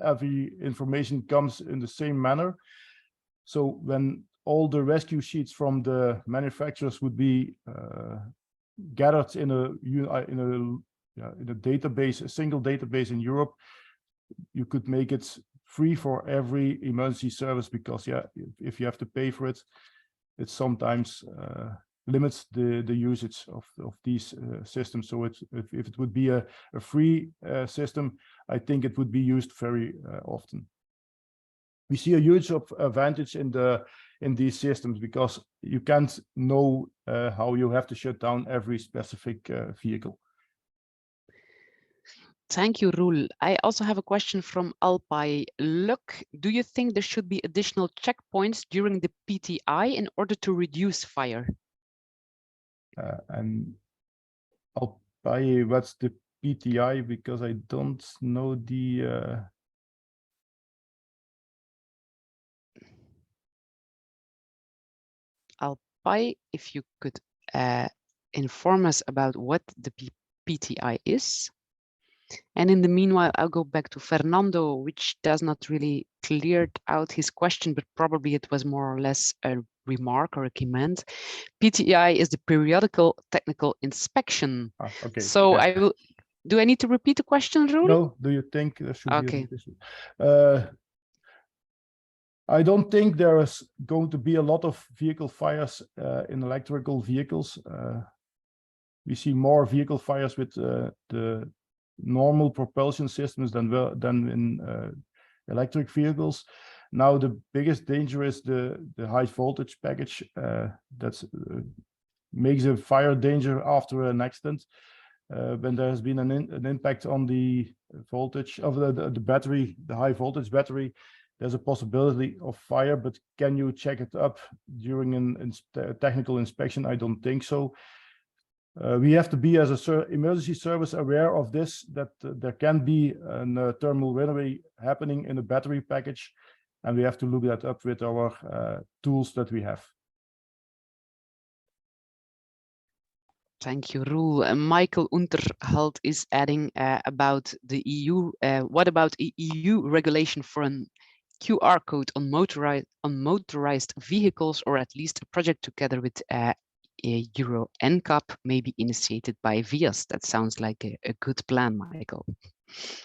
every information comes in the same manner. So when all the rescue sheets from the manufacturers would be gathered in a database, a single database in Europe, you could make it free for every emergency service, because yeah, if you have to pay for it, it sometimes limits the usage of these systems. So if it would be a free system, I think it would be used very often. We see a huge advantage in these systems, because you can't know how you have to shut down every specific vehicle. Thank you, Roel. I also have a question from Alpai. Look, do you think there should be additional checkpoints during the PTI in order to reduce fire? And Alpai, what's the PTI? Because I don't know the... Alpai, if you could inform us about what the PTI is. And in the meanwhile, I'll go back to Fernando, which does not really cleared out his question, but probably it was more or less a remark or a comment. PTI is the periodical technical inspection. Okay. So yes. I will. Do I need to repeat the question, Roel? No. Do you think there should okay. be a I don't think there is going to be a lot of vehicle fires in electrical vehicles. We see more vehicle fires with the normal propulsion systems than in electric vehicles. Now the biggest danger is the high voltage package that makes a fire danger after an accident. When there has been an impact on the voltage of the battery, the high voltage battery, there's a possibility of fire, but can you check it up during a technical inspection? I don't think so. We have to be, as a emergency service, aware of this, that there can be a thermal runaway happening in a battery package, and we have to look that up with our tools that we have. Thank you, Roel. Michael Unterhalt is adding about the EU. What about EU regulation for an QR code on motorized vehicles, or at least a project together with Euro NCAP, maybe initiated by VIAS? That sounds like a good plan, Michael.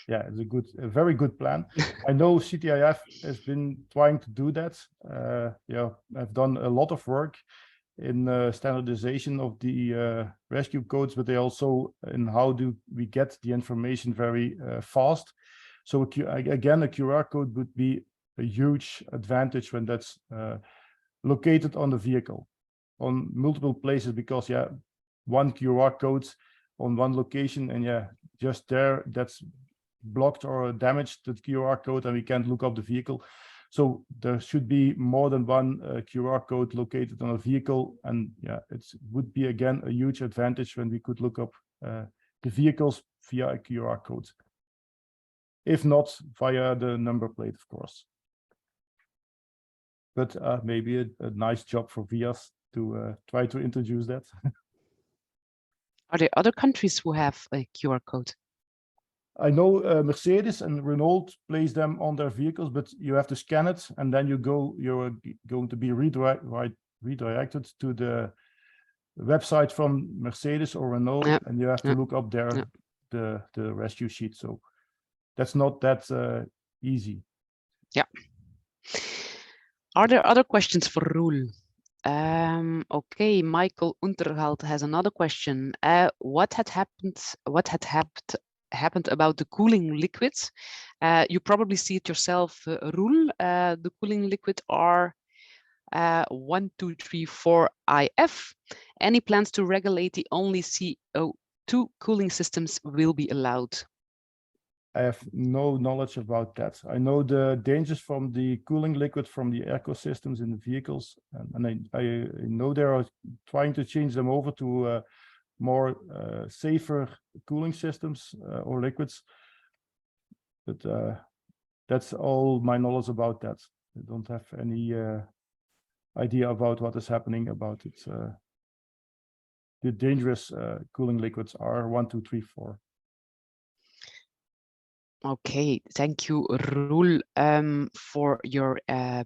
Yeah, it's a very good plan. I know CTIF has been trying to do that. Yeah, I've done a lot of work in standardization of the rescue codes, but they also in how do we get the information very fast. So again, a QR code would be a huge advantage when that's located on the vehicle, on multiple places, because yeah, one QR code on one location, and yeah, just there, that's blocked or damaged the QR code and we can't look up the vehicle. So there should be more than one QR code located on a vehicle. And yeah, it would be, again, a huge advantage when we could look up the vehicles via a QR code. If not, via the number plate, of course. But maybe a nice job for VIAS to try to introduce that. Are there other countries who have a QR code? I know Mercedes and Renault place them on their vehicles, but you have to scan it, and then you're going to be redirected to the website from Mercedes or Renault, and you have to look up there the rescue sheet. So that's not that easy. Yeah. Are there other questions for Roel? Okay, Michael Unterhalt has another question. What had happened about the cooling liquids? You probably see it yourself, Roel. The cooling liquid are 1234IF. Any plans to regulate the only CO2 cooling systems will be allowed? I have no knowledge about that. I know the dangers from the cooling liquid from the ecosystems in the vehicles, and I know they are trying to change them over to more safer cooling systems or liquids. But that's all my knowledge about that. I don't have any idea about what is happening about it. The dangerous cooling liquids are 1, 2, 3, 4. Okay, thank you, Roel, for your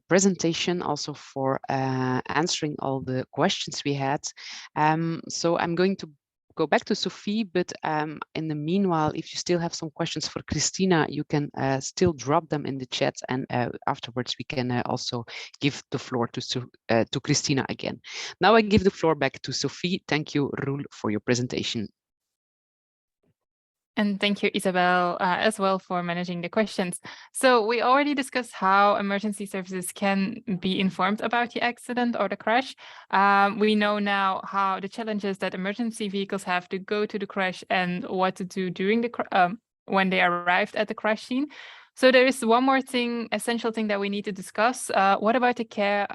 presentation, also for answering all the questions we had. So I'm going to go back to Sophie, but in the meanwhile, if you still have some questions for Christina, you can still drop them in the chat, and afterwards we can also give the floor to Christina again. Now I give the floor back to Sophie. Thank you, Roel, for your presentation. And thank you, Isabel, as well for managing the questions. So we already discussed how emergency services can be informed about the accident or the crash. We know now how the challenges that emergency vehicles have to go to the crash and what to do during the when they arrived at the crash scene. So there is one more thing, essential thing that we need to discuss. What about the care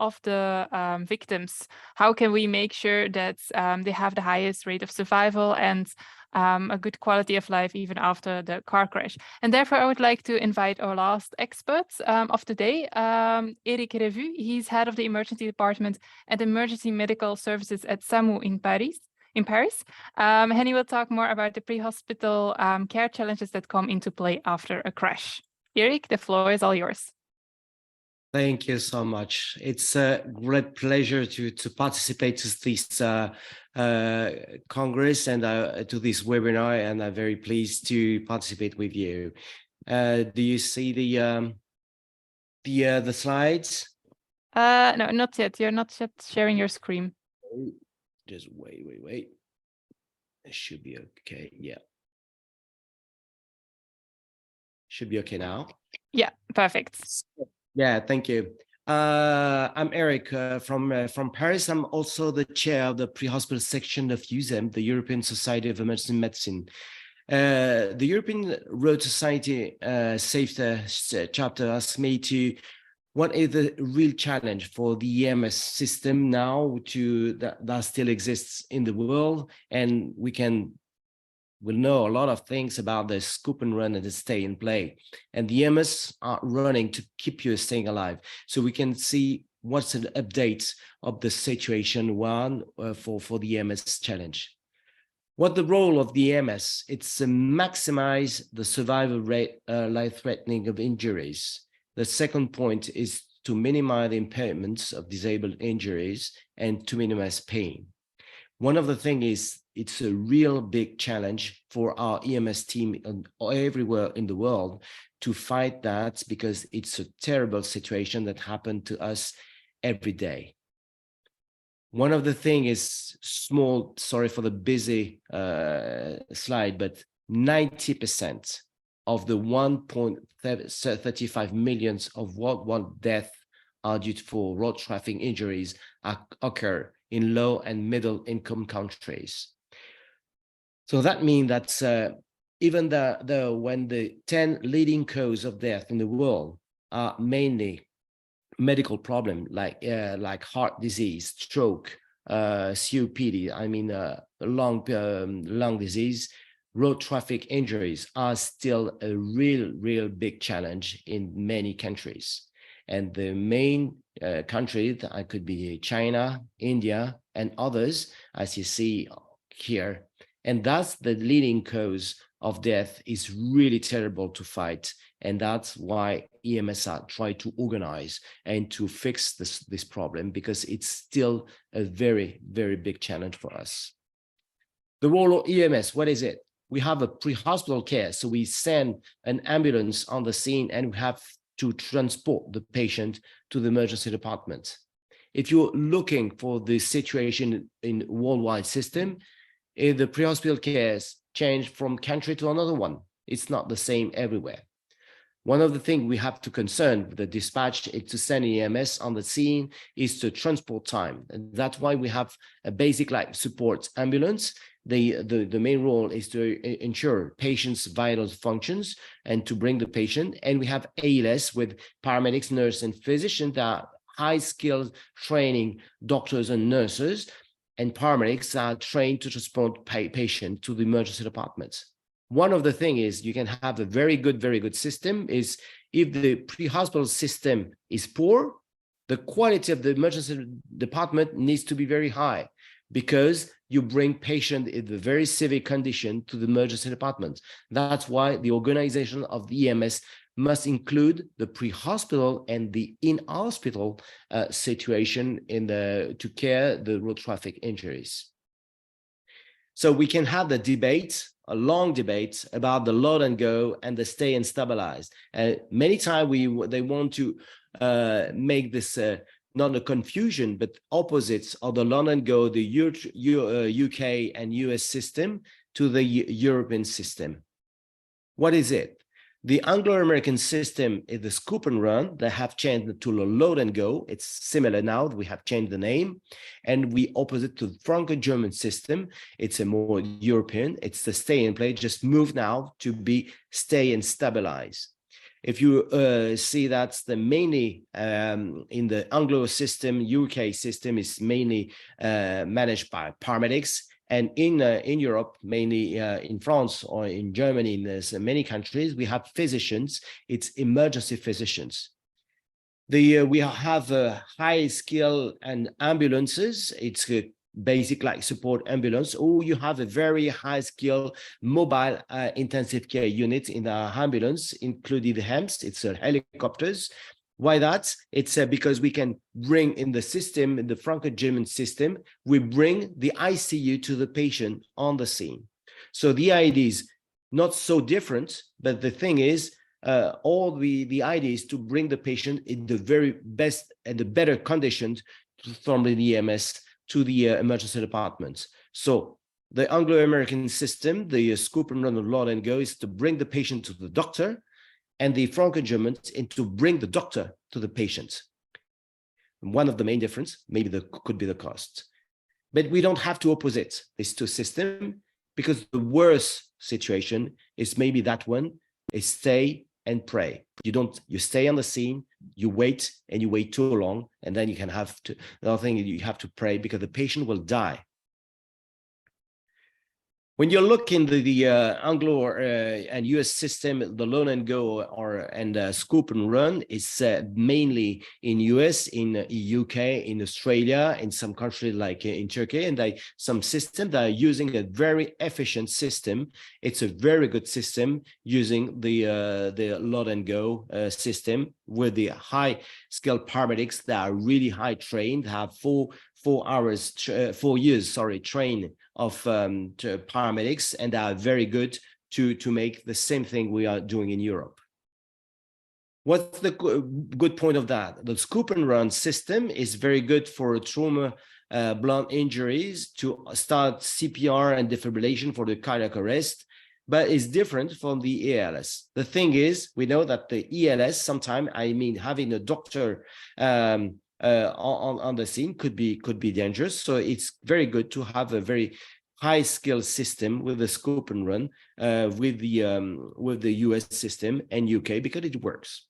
of the victims? How can we make sure that they have the highest rate of survival and a good quality of life even after the car crash? And therefore, I would like to invite our last expert of the day, Eric Revu. He's head of the emergency department at Emergency Medical Services at SAMU in Paris. And he will talk more about the pre-hospital care challenges that come into play after a crash. Eric, the floor is all yours. Thank you so much. It's a great pleasure to participate to this Congress and to this webinar, and I'm very pleased to participate with you. Do you see the slides? No, not yet. You're not yet sharing your screen. Just wait. It should be okay. Yeah. Should be okay now. Yeah, perfect. Yeah, thank you. I'm Eric from Paris. I'm also the chair of the pre-hospital section of USEM, the European Society of Emergency Medicine. The European Road Society Safety chapter asked me to, what is the real challenge for the EMS system now that still exists in the world? And we'll know a lot of things about the scoop and run and the stay and play. And the EMS are running to keep you staying alive. So we can see what's an update of the situation for the EMS challenge. What the role of the EMS? It's to maximize the survival rate, life-threatening of injuries. The second point is to minimize the impairments of disabled injuries and to minimize pain. One of the things is it's a real big challenge for our EMS team everywhere in the world to fight that, because it's a terrible situation that happened to us every day. One of the things is small, sorry for the busy slide, but 90% of the 1.35 million of worldwide deaths are due for road traffic injuries occur in low and middle income countries. So that means that even when the 10 leading causes of death in the world are mainly medical problem like heart disease, stroke, COPD, I mean lung disease, road traffic injuries are still a real big challenge in many countries. And the main countries that could be China, India, and others, as you see here. And that's the leading cause of death is really terrible to fight. And that's why EMS are trying to organize and to fix this problem, because it's still a very big challenge for us. The role of EMS, what is it? We have a pre-hospital care. So we send an ambulance on the scene and we have to transport the patient to the emergency department. If you're looking for the situation in worldwide system, the pre-hospital cares change from country to another one. It's not the same everywhere. One of the things we have to concern with the dispatch is to send EMS on the scene is to transport time. And that's why we have a basic life support ambulance. The main role is to ensure patients' vital functions and to bring the patient. And we have ALS with paramedics, nurses, and physicians that are high-skilled training doctors and nurses, and paramedics are trained to transport patient to the emergency departments. One of the things is you can have a very good system is if the pre-hospital system is poor, the quality of the emergency department needs to be very high, because you bring patient in the very severe condition to the emergency department. That's why the organization of the EMS must include the pre-hospital and the in-hospital situation to care the road traffic injuries. So we can have the debate, a long debate about the load and go and the stay and stabilize. Many times they want to make this not a confusion, but opposites of the load and go, the UK and US system to the European system. What is it? The Anglo-American system is the scoop and run. They have changed to the load and go. It's similar now. We have changed the name, and we opposite to the Franco-German system. It's a more European. It's the stay and play. Just move now to be stay and stabilize. If you see that's the mainly in the Anglo system, UK system is mainly managed by paramedics. And in Europe, mainly in France or in Germany, in many countries, we have physicians. It's emergency physicians. We have high skill and ambulances. It's a basic like support ambulance, or you have a very high skill mobile intensive care unit in the ambulance, including the HEMS. It's helicopters. Why that? It's because we can bring in the system, in the Franco-German system, we bring the ICU to the patient on the scene. So the idea is not so different, but the thing is, all the idea is to bring the patient in the very best and the better conditions from the EMS to the emergency department. So the Anglo-American system, the scoop and run of load and go, is to bring the patient to the doctor, and the Franco-Germans and to bring the doctor to the patient. One of the main difference, maybe could be the cost. But we don't have to opposite these two systems, because the worst situation is maybe that one is stay and pray. You stay on the scene, you wait, and you wait too long, and then you can have to, another thing, you have to pray because the patient will die. When you look in the Anglo and US system, the load and go and scoop and run is mainly in US, in UK, in Australia, in some countries like in Turkey, and some systems that are using a very efficient system. It's a very good system using the load and go system with the high skilled paramedics that are really high trained, have 4 years training of paramedics, and are very good to make the same thing we are doing in Europe. What's the good point of that? The scoop and run system is very good for trauma, blunt injuries, to start CPR and defibrillation for the cardiac arrest, but it's different from the ELS. The thing is, we know that the ELS, sometimes, I mean, having a doctor on the scene could be dangerous. So it's very good to have a very high-skill system with the scope and run with the US system and UK because it works.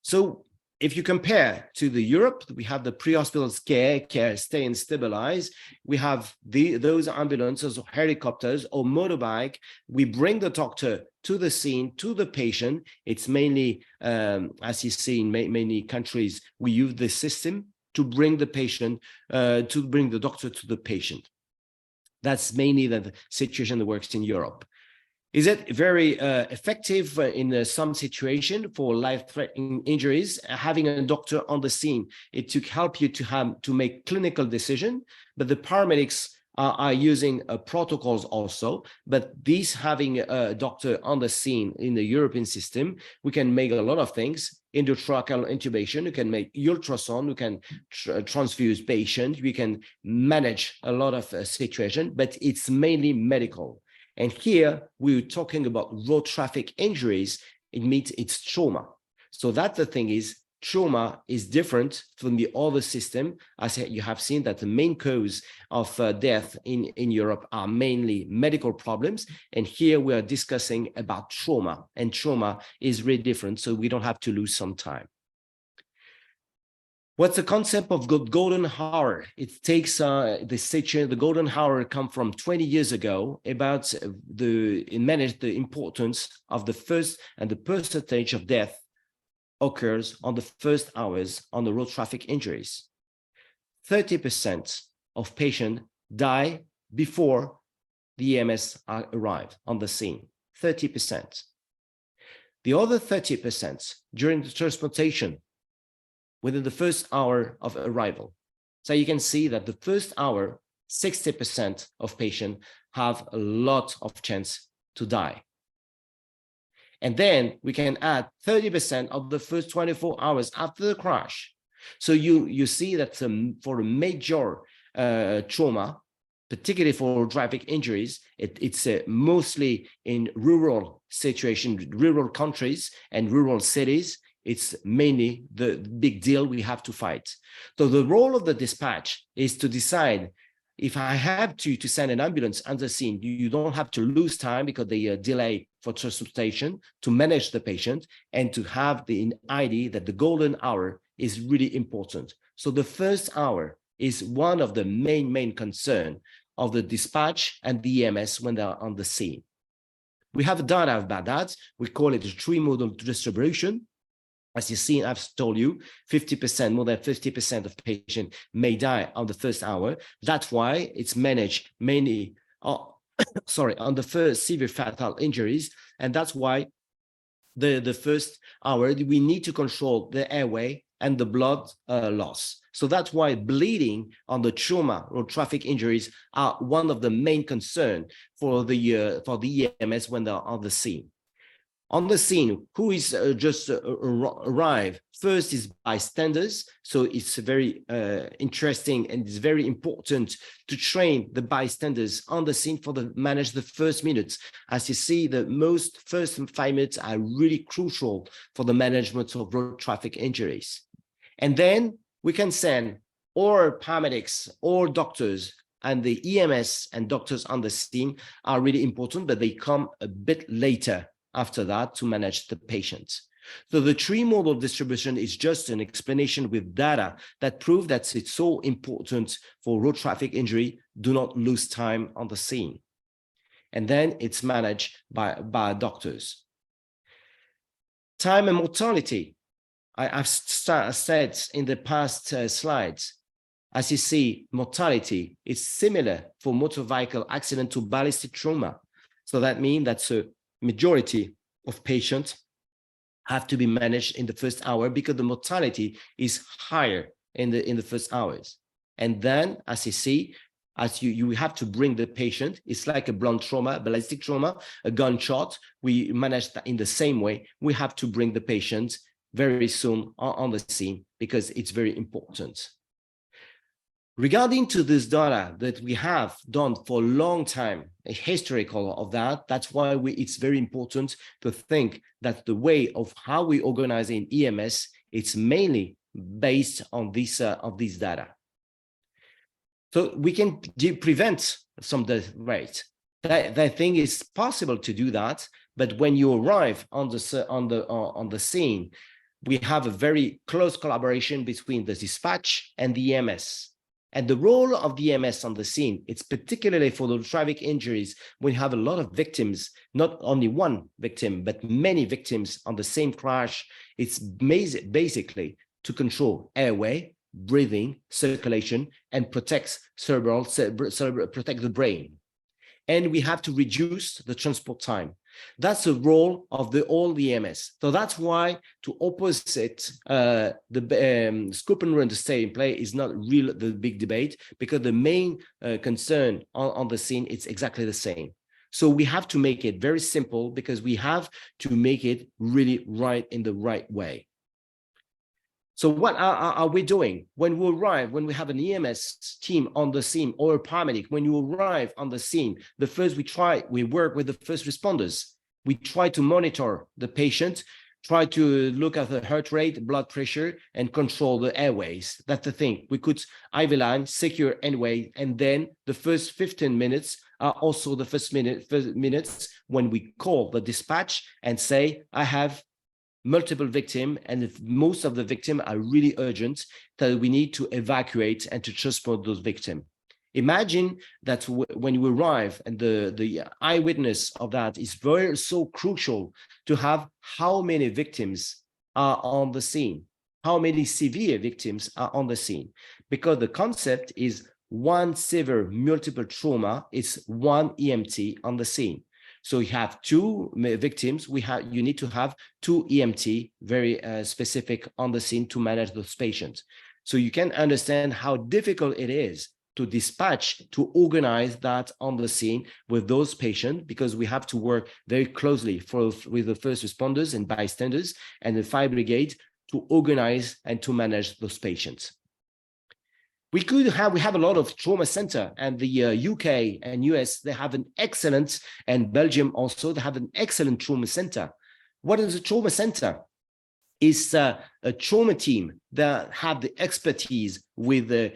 So if you compare to the Europe, we have the pre-hospital care, stay and stabilize. We have those ambulances or helicopters or motorbike. We bring the doctor to the scene, to the patient. It's mainly, as you see in many countries, we use this system to bring the patient, to bring the doctor to the patient. That's mainly the situation that works in Europe. Is it very effective in some situation for life-threatening injuries? Having a doctor on the scene, it to help you to make clinical decision, but the paramedics are using protocols also. But these having a doctor on the scene in the European system, we can make a lot of things. Endotracheal intubation, you can make ultrasound, you can transfuse patients, we can manage a lot of situation, but it's mainly medical. And here we're talking about road traffic injuries. It means it's trauma. So that the thing is, trauma is different from the other system. As you have seen that the main cause of death in Europe are mainly medical problems. And here we are discussing about trauma, and trauma is really different. So we don't have to lose some time. What's the concept of golden hour? It takes the golden hour come from 20 years ago about manage the importance of the first and the percentage of death occurs on the first hours on the road traffic injuries. 30% of patients die before the EMS arrive on the scene. 30%. The other 30% during the transportation within the first hour of arrival. So you can see that the first hour, 60% of patients have a lot of chance to die. And then we can add 30% of the first 24 hours after the crash. So you see that for a major trauma, particularly for traffic injuries, it's mostly in rural situations, rural countries and rural cities. It's mainly the big deal we have to fight. So the role of the dispatch is to decide if I have to send an ambulance on the scene, you don't have to lose time because they delay for transportation to manage the patient and to have the idea that the golden hour is really important. So the first hour is one of the main concern of the dispatch and the EMS when they're on the scene. We have data about that. We call it a three-modal distribution. As you see, I've told you, 50%, more than 50% of patients may die on the first hour. That's why it's managed mainly, on the first severe fatal injuries. And that's why the first hour, we need to control the airway and the blood loss. So that's why bleeding on the trauma or traffic injuries are one of the main concern for the EMS when they're on the scene. On the scene, who is just arrived? First is bystanders. So it's very interesting and it's very important to train the bystanders on the scene for manage the first minutes. As you see, the first 5 minutes are really crucial for the management of road traffic injuries. And then we can send or paramedics or doctors, and the EMS and doctors on the scene are really important, but they come a bit later after that to manage the patients. So the three-modal distribution is just an explanation with data that prove that it's so important for road traffic injury. Do not lose time on the scene. And then it's managed by doctors. Time and mortality. I've said in the past slides, as you see, mortality is similar for motor vehicle accident to ballistic trauma. So that means that's a majority of patients have to be managed in the first hour because the mortality is higher in the first hours. And then, as you see, as you have to bring the patient, it's like a blunt trauma, ballistic trauma, a gunshot. We manage that in the same way. We have to bring the patient very soon on the scene because it's very important. Regarding to this data that we have done for a long time, a historical of that, that's why it's very important to think that the way of how we organize in EMS, it's mainly based on this data. So we can prevent death rate. I think it's possible to do that, but when you arrive on the scene, we have a very close collaboration between the dispatch and the EMS. And the role of the EMS on the scene, it's particularly for the traffic injuries, when you have a lot of victims, not only one victim, but many victims on the same crash. It's basically to control airway, breathing, circulation, and protect protect the brain. And we have to reduce the transport time. That's the role of all the EMS. So that's why, to opposite the scope and run to stay in play is not real the big debate, because the main concern on the scene is exactly the same. So we have to make it very simple, because we have to make it really right in the right way. So what are we doing when we arrive, when we have an EMS team on the scene, or a paramedic? When you arrive on the scene, we work with the first responders. We try to monitor the patient, try to look at the heart rate, blood pressure, and control the airways. That's the thing. We could IV line, secure airway, and then the first 15 minutes are also the first minutes when we call the dispatch and say, I have multiple victims, and if most of the victims are really urgent, that we need to evacuate and to transport those victims. Imagine that when you arrive, and the eyewitness of that is so crucial to have how many victims are on the scene, how many severe victims are on the scene, because the concept is one severe multiple trauma is one EMT on the scene. So you have two victims, you need to have two EMT, very specific on the scene to manage those patients. So you can understand how difficult it is to dispatch, to organize that on the scene with those patients, because we have to work very closely with the first responders and bystanders and the fire brigade to organize and to manage those patients. We have a lot of trauma center, and the UK and US, they have an excellent, and Belgium also, they have an excellent trauma center. What is a trauma center? It's a trauma team that have the expertise with the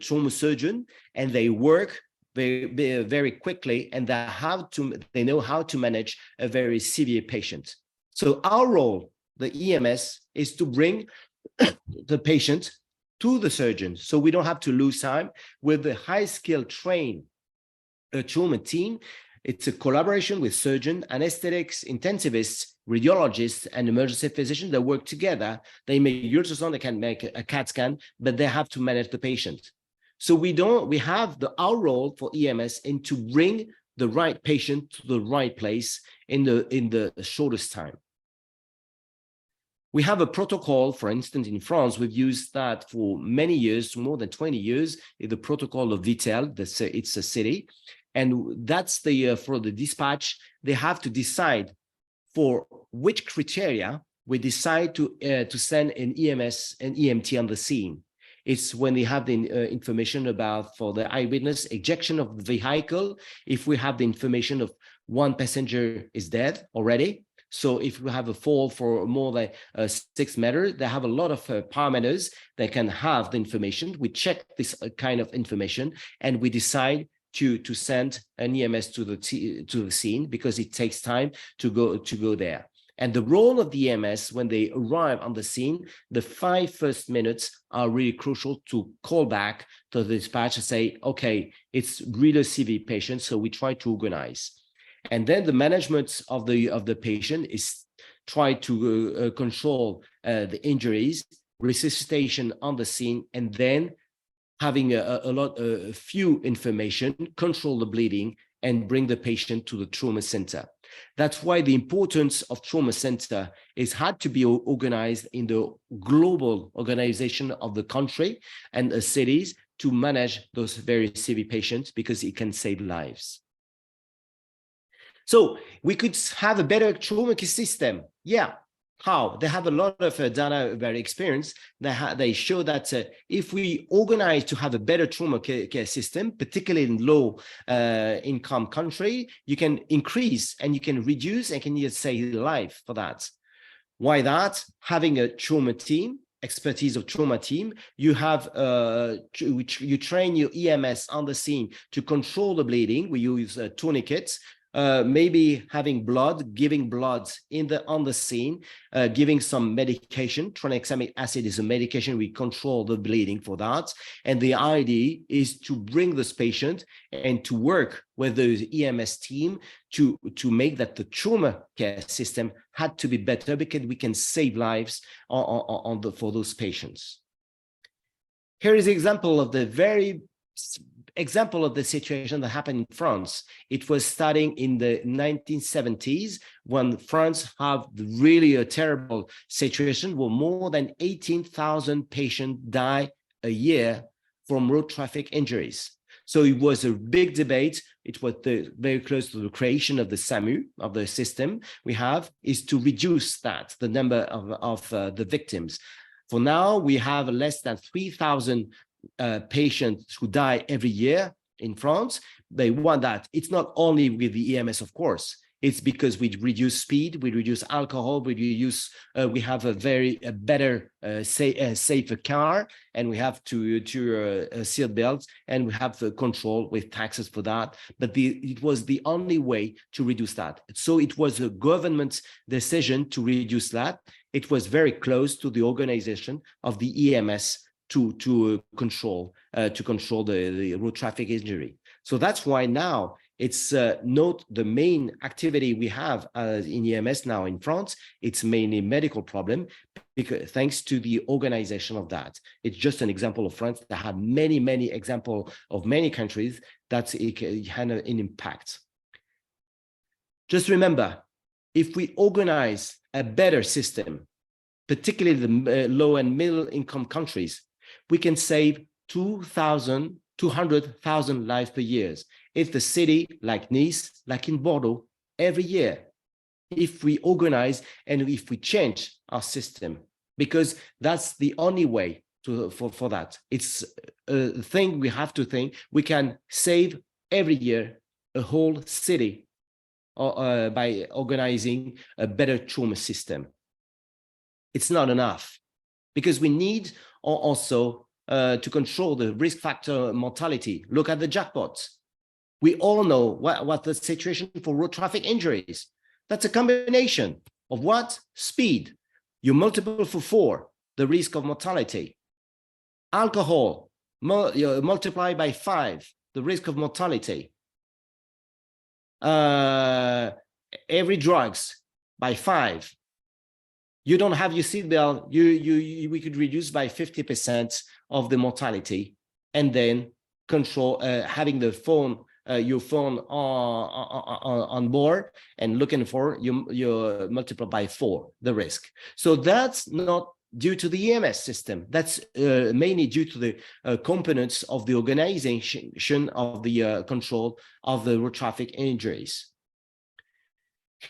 trauma surgeon, and they work very quickly, and they know how to manage a very severe patient. So our role, the EMS, is to bring the patient to the surgeon, so we don't have to lose time with the high-skilled trained trauma team. It's a collaboration with surgeon, anesthetics, intensivists, radiologists, and emergency physicians that work together. They make ultrasound, they can make a CAT scan, but they have to manage the patient. So we have our role for EMS in to bring the right patient to the right place in the shortest time. We have a protocol, for instance, in France, we've used that for many years, more than 20 years, the protocol of Vitel, it's a city. And that's for the dispatch, they have to decide for which criteria we decide to send an EMS and EMT on the scene. It's when they have the information about, for the eyewitness, ejection of the vehicle, if we have the information of one passenger is dead already. So if we have a fall for more than 6 meters, they have a lot of parameters that can have the information. We check this kind of information, and we decide to send an EMS to the scene, because it takes time to go there. And the role of the EMS when they arrive on the scene, the 5 first minutes are really crucial to call back to the dispatch and say, okay, it's really a severe patient, so we try to organize. And then the management of the patient is try to control the injuries, resuscitation on the scene, and then having a few information, control the bleeding, and bring the patient to the trauma center. That's why the importance of trauma center had to be organized in the global organization of the country and the cities to manage those very severe patients, because it can save lives. So we could have a better trauma care system. Yeah. How? They have a lot of data about experience. They show that if we organize to have a better trauma care system, particularly in low income country, you can increase and you can reduce and can save life for that. Why that? Having a trauma team expertise of trauma team. You have you train your EMS on the scene to control the bleeding. We use tourniquets. Maybe having blood, giving blood on the scene, giving some medication. Tranexamic acid is a medication. We control the bleeding for that. And the idea is to bring this patient and to work with the EMS team to make that the trauma care system had to be better, because we can save lives for those patients. Here is an example of the situation that happened in France. It was starting in the 1970s, when France had really a terrible situation where more than 18,000 patients die a year from road traffic injuries. So it was a big debate. It was very close to the creation of the SAMU, of the system we have, is to reduce the number of the victims. For now, we have less than 3,000 patients who die every year in France. They want that. It's not only with the EMS, of course. It's because we reduce speed, we reduce alcohol, we have a better, safer car, and we have seat belts, and we have the control with taxes for that. But it was the only way to reduce that. So it was a government decision to reduce that. It was very close to the organization of the EMS to control the road traffic injury. So that's why now it's not the main activity we have in EMS now in France. It's mainly medical problem, because thanks to the organization of that. It's just an example of France. That had many examples of many countries that it had an impact. Just remember, if we organize a better system, particularly the low and middle income countries, we can save 200,000 lives per year. If the city like Nice, like in Bordeaux, every year, if we organize and if we change our system, because that's the only way for that. It's a thing we have to think. We can save every year a whole city by organizing a better trauma system. It's not enough, because we need also to control the risk factor mortality. Look at the jackpots. We all know what the situation for road traffic injuries. That's a combination of what? Speed. You multiply for 4, the risk of mortality. Alcohol, you multiply by 5, the risk of mortality. Every drugs by 5. You don't have your seatbelt, we could reduce by 50% of the mortality, and then control having the phone, your phone on board and looking for you multiply by 4 the risk. So that's not due to the EMS system. That's mainly due to the components of the organization of the control of the road traffic injuries.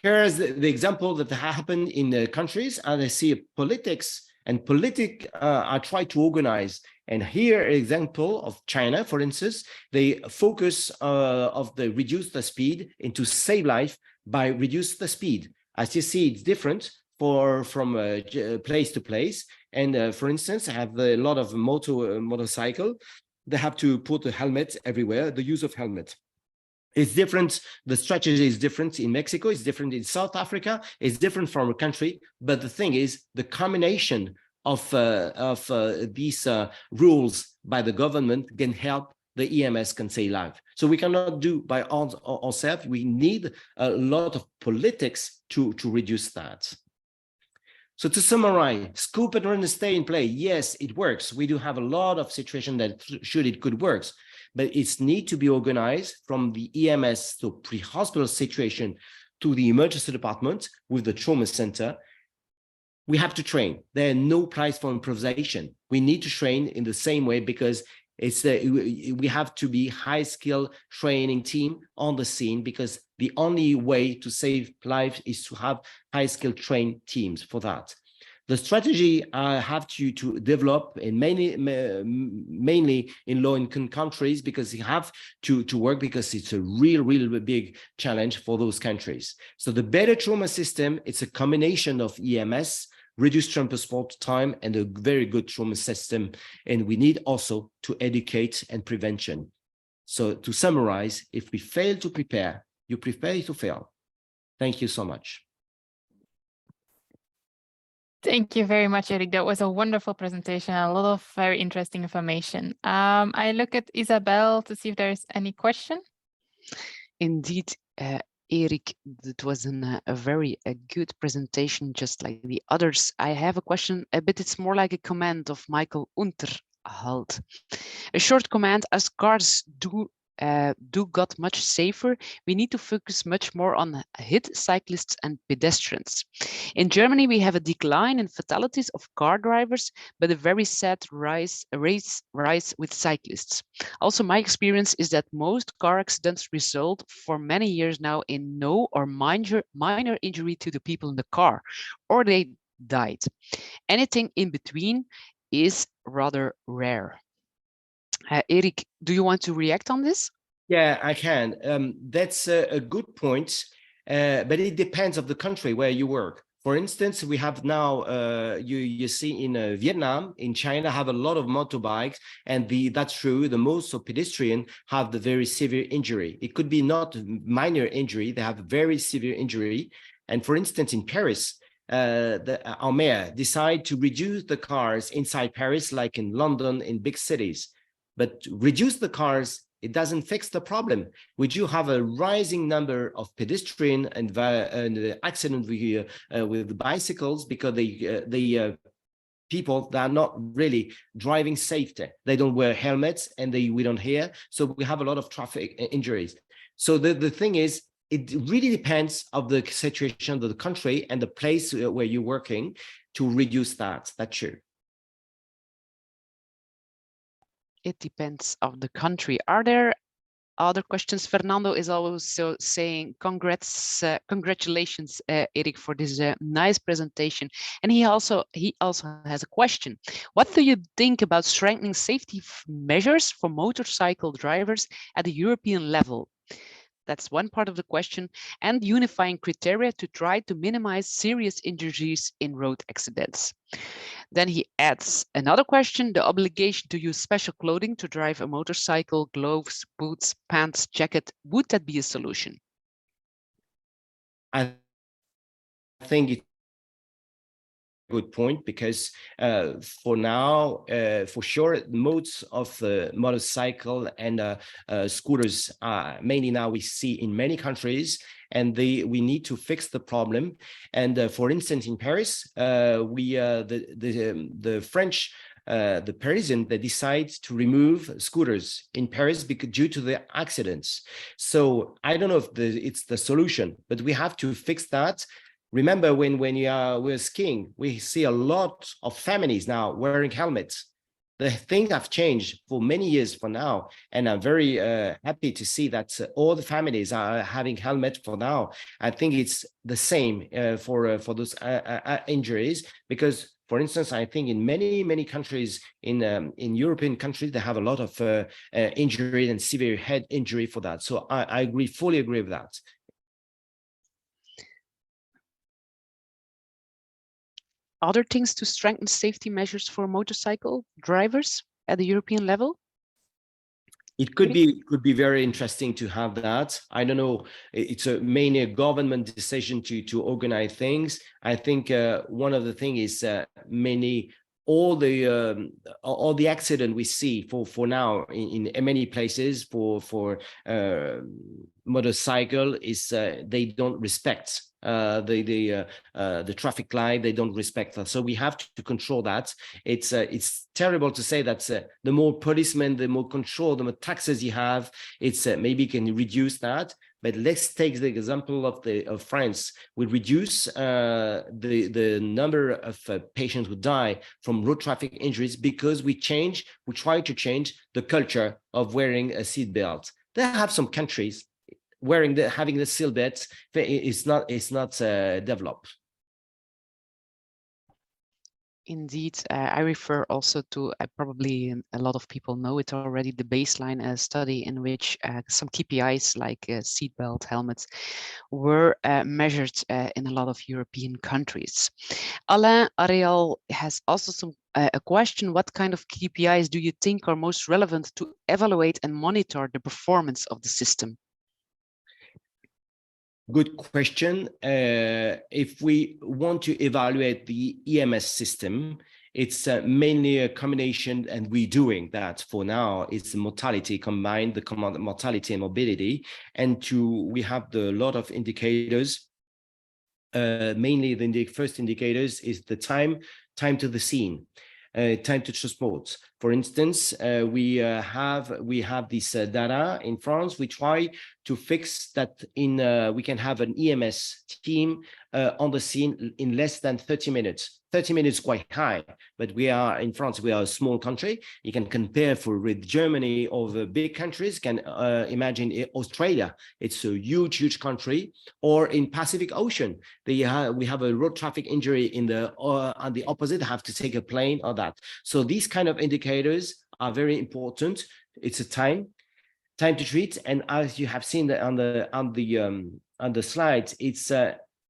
Here's the example that happened in the countries, and I see politics and are try to organize. And here, an example of China, for instance, they focus of the reduce the speed into save life by reduce the speed. As you see, it's different from place to place. And for instance, I have a lot of motorcycle. They have to put a helmet everywhere. The use of helmet. It's different. The strategy is different in Mexico. It's different in South Africa. It's different from a country. But the thing is, the combination of these rules by the government can help the EMS can save life. So we cannot do by ourselves. We need a lot of politics to reduce that. So to summarize, scoop and run stay in play. Yes, it works. We do have a lot of situations that it could work, but it's need to be organized from the EMS to pre-hospital situation to the emergency department with the trauma center. We have to train. There are no price for improvisation. We need to train in the same way, because it's we have to be high-skilled training team on the scene, because the only way to save lives is to have high-skilled trained teams for that. The strategy I have to develop in mainly in low-income countries, because you have to work, because it's a real big challenge for those countries. So the better trauma system, it's a combination of EMS, reduced transport time, and a very good trauma system. And we need also to educate and prevention. So to summarize, if we fail to prepare, you prepare to fail. Thank you so much. Thank you very much, Eric. That was a wonderful presentation, a lot of very interesting information. I look at Isabel to see if there's any question. Indeed, Erik, it was a very good presentation, just like the others. I have a question, but it's more like a comment of Michael Unterhalt. A short comment: as cars do got much safer, we need to focus much more on hit cyclists and pedestrians. In Germany, we have a decline in fatalities of car drivers, but a very sad rise with cyclists. Also, my experience is that most car accidents result for many years now in no or minor injury to the people in the car, or they died. Anything in between is rather rare. Erik, do you want to react on this? Yeah, I can. That's a good point, but it depends of the country where you work. For instance, we have now, you see in Vietnam, in China, have a lot of motorbikes, and that's true, the most of pedestrians have the very severe injury. It could be not minor injury, they have very severe injury. And for instance, in Paris, our mayor decided to reduce the cars inside Paris, like in London, in big cities. But reduce the cars, it doesn't fix the problem. We do have a rising number of pedestrian and accident with bicycles because people that are not really driving safety. They don't wear helmets and we don't hear. So we have a lot of traffic injuries. So the thing is, it really depends of the situation of the country and the place where you're working to reduce that. That's true. It depends of the country. Are there other questions? Fernando is also saying congratulations, Erik, for this nice presentation. And he also has a question. What do you think about strengthening safety measures for motorcycle drivers at the European level? That's one part of the question. And unifying criteria to try to minimize serious injuries in road accidents. Then he adds another question: the obligation to use special clothing to drive a motorcycle, gloves, boots, pants, jacket, would that be a solution? I think it's a good point, because for now, for sure, modes of motorcycle and scooters, mainly now we see in many countries, and we need to fix the problem. And for instance, in Paris, the French, the Parisian, they decide to remove scooters in Paris because due to the accidents. So I don't know if it's the solution, but we have to fix that. Remember when we're skiing, we see a lot of families now wearing helmets. The things have changed for many years for now, and I'm very happy to see that all the families are having helmets for now. I think it's the same for those injuries, because, for instance, I think in many countries, in European countries, they have a lot of injury and severe head injury for that. So I fully agree with that. Other things to strengthen safety measures for motorcycle drivers at the European level? It could be very interesting to have that. I don't know. It's mainly a government decision to organize things. I think one of the things is mainly all the accident we see for now in many places for motorcycle is they don't respect the traffic light. They don't respect that. So we have to control that. It's terrible to say that the more policemen, the more control, the more taxes you have, it's maybe can reduce that. But let's take the example of France. We reduce the number of patients who die from road traffic injuries because we try to change the culture of wearing a seat belt. They have some countries having the seat belts is not developed. Indeed, I refer also to probably a lot of people know it already, the baseline study in which some KPIs like seatbelt, helmets were measured in a lot of European countries. Alain Ariel has also a question. What kind of KPIs do you think are most relevant to evaluate and monitor the performance of the system? Good question. If we want to evaluate the EMS system, it's mainly a combination, and we're doing that for now. It's mortality combined, the mortality and mobility, and we have a lot of indicators. Mainly the first indicators is the time to the scene, time to transport. For instance, we have this data in France. We try to fix that we can have an EMS team on the scene in less than 30 minutes. 30 minutes quite high, but we are in France, we are a small country. You can compare with Germany or the big countries. Can imagine Australia, it's a huge country, or in Pacific Ocean. We have a road traffic injury in on the opposite, have to take a plane or that. So these kind of indicators are very important. It's a time to treat, and as you have seen on the slides, it's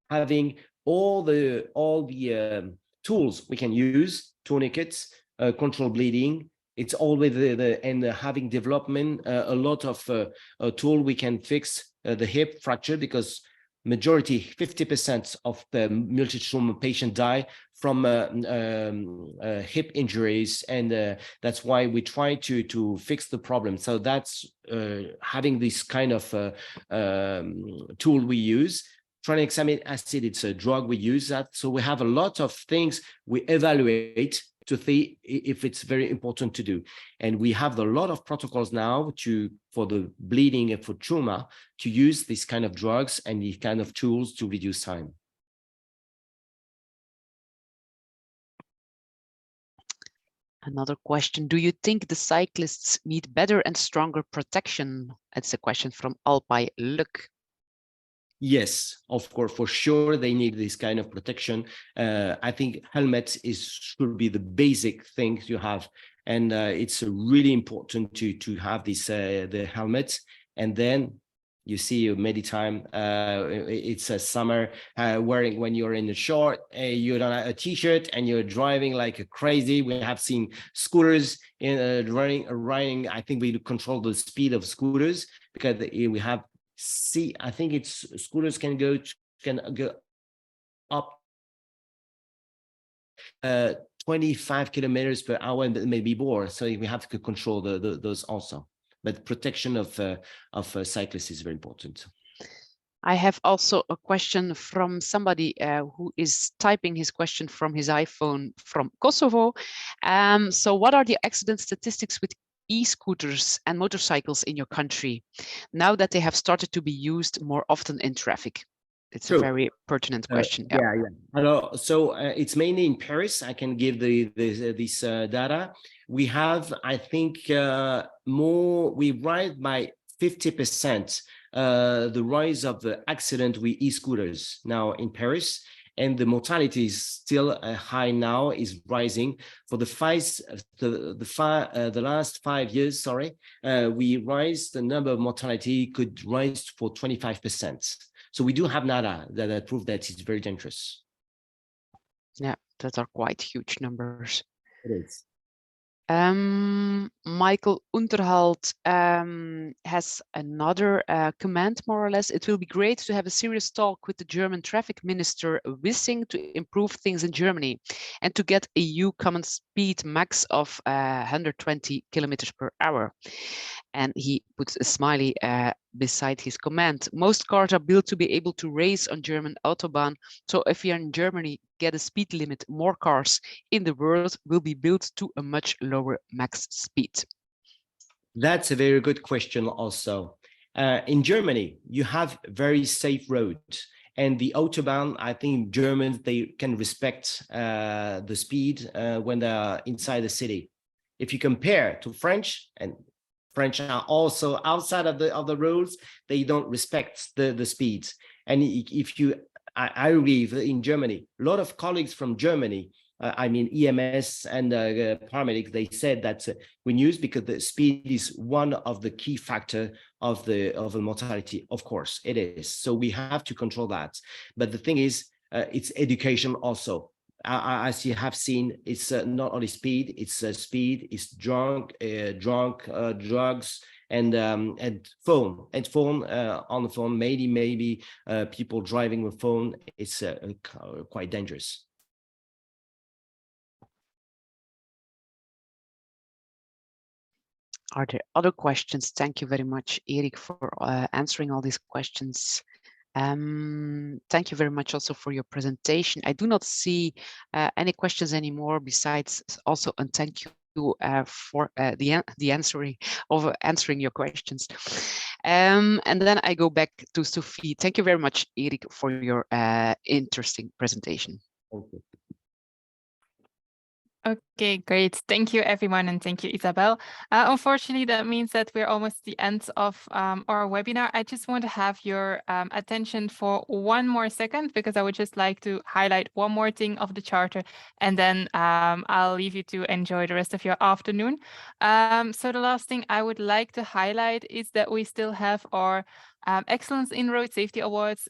having all the tools we can use, tourniquets, control bleeding. It's always and having development a lot of a tool we can fix the hip fracture, because majority 50% of the multi-trauma patient die from hip injuries, and that's why we try to fix the problem. So that's having this kind of tool we use. Tranexamic acid, it's a drug we use that. So we have a lot of things we evaluate to see if it's very important to do. And we have a lot of protocols now for the bleeding and for trauma to use these kind of drugs and these kind of tools to reduce time. Another question, do you think the cyclists need better and stronger protection? It's a question from Alpay Luc. Yes, of course, for sure, they need this kind of protection. I think helmets should be the basic things you have, and it's really important to have the helmets. And then you see many time it's a summer wearing, when you're in a short, you don't have a t-shirt and you're driving like a crazy. We have seen scooters in riding. I think we control the speed of scooters because we have. I think it's scooters can go up 25 kilometers per hour and maybe more. So we have to control those also. But protection of cyclists is very important. I have also a question from somebody who is typing his question from his iPhone from Kosovo. So what are the accident statistics with e-scooters and motorcycles in your country now that they have started to be used more often in traffic? It's True. A very pertinent question. Yeah. Hello. So it's mainly in Paris. I can give this data. We have, I think, we ride by 50% the rise of the accident with e-scooters now in Paris. And the mortality is still high now, is rising. For the last 5 years, the number of mortality could rise for 25%. So we do have data that prove that it's very dangerous. Yeah, that are quite huge numbers. It is. Michael Unterhalt has another comment, more or less. It will be great to have a serious talk with the German traffic minister Wissing to improve things in Germany and to get a EU common speed max of 120 kilometers per hour. And he puts a smiley beside his comment. Most cars are built to be able to race on German Autobahn. So if you're in Germany, get a speed limit, more cars in the world will be built to a much lower max speed. That's a very good question also. In Germany, you have very safe roads. And the Autobahn, I think Germans, they can respect the speed when they are inside the city. If you compare to French, and French are also outside of the roads, they don't respect the speeds. And if you, I agree in Germany, a lot of colleagues from Germany I mean EMS and paramedics, they said that we use because the speed is one of the key factor of the mortality. Of course, it is. So we have to control that. But the thing is, it's education also. As you have seen, it's not only speed, it's drugs, and phone on the phone. Maybe people driving with phone. It's quite dangerous. Are there other questions? Thank you very much, Erik, for answering all these questions. Thank you very much also for your presentation. I do not see any questions anymore, besides also and thank you for the answering your questions. And then I go back to Sophie. Thank you very much, Erik, for your interesting presentation. Thank you. Okay, great. Thank you, everyone, and thank you, Isabel. Unfortunately, that means that we're almost at the end of our webinar. I just want to have your attention for one more second, because I would just like to highlight one more thing of the charter, and then I'll leave you to enjoy the rest of your afternoon. So the last thing I would like to highlight is that we still have our Excellence in Road Safety Awards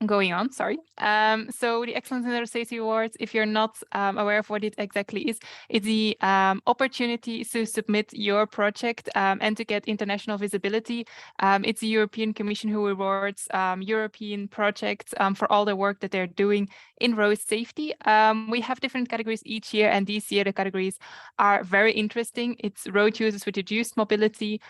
going on, sorry. So the Excellence in Road Safety Awards, if you're not aware of what it exactly is, it's the opportunity to submit your project and to get international visibility. It's the European Commission who awards European projects for all the work that they're doing in road safety. We have different categories each year, and this year the categories are very interesting. It's road users with reduced mobility,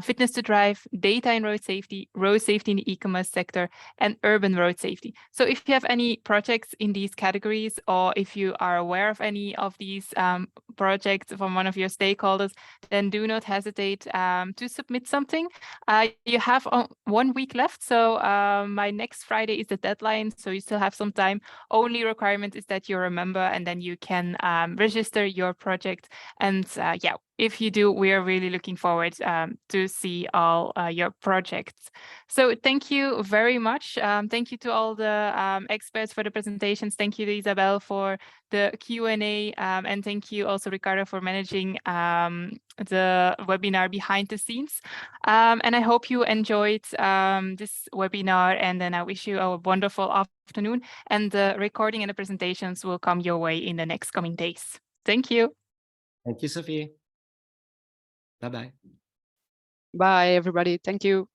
fitness to drive, data in road safety in the e-commerce sector, and urban road safety. So if you have any projects in these categories, or if you are aware of any of these projects from one of your stakeholders, then do not hesitate to submit something. You have 1 week left, so my next Friday is the deadline, so you still have some time. Only requirement is that you're a member, and then you can register your project. And yeah, if you do, we are really looking forward to see all your projects. So thank you very much. Thank you to all the experts for the presentations. Thank you to Isabel for the Q&A, and thank you also, Ricardo, for managing the webinar behind the scenes. And I hope you enjoyed this webinar, and then I wish you a wonderful afternoon, and the recording and the presentations will come your way in the next coming days. Thank you. Thank you, Sophie. Bye-bye. Bye, everybody. Thank you.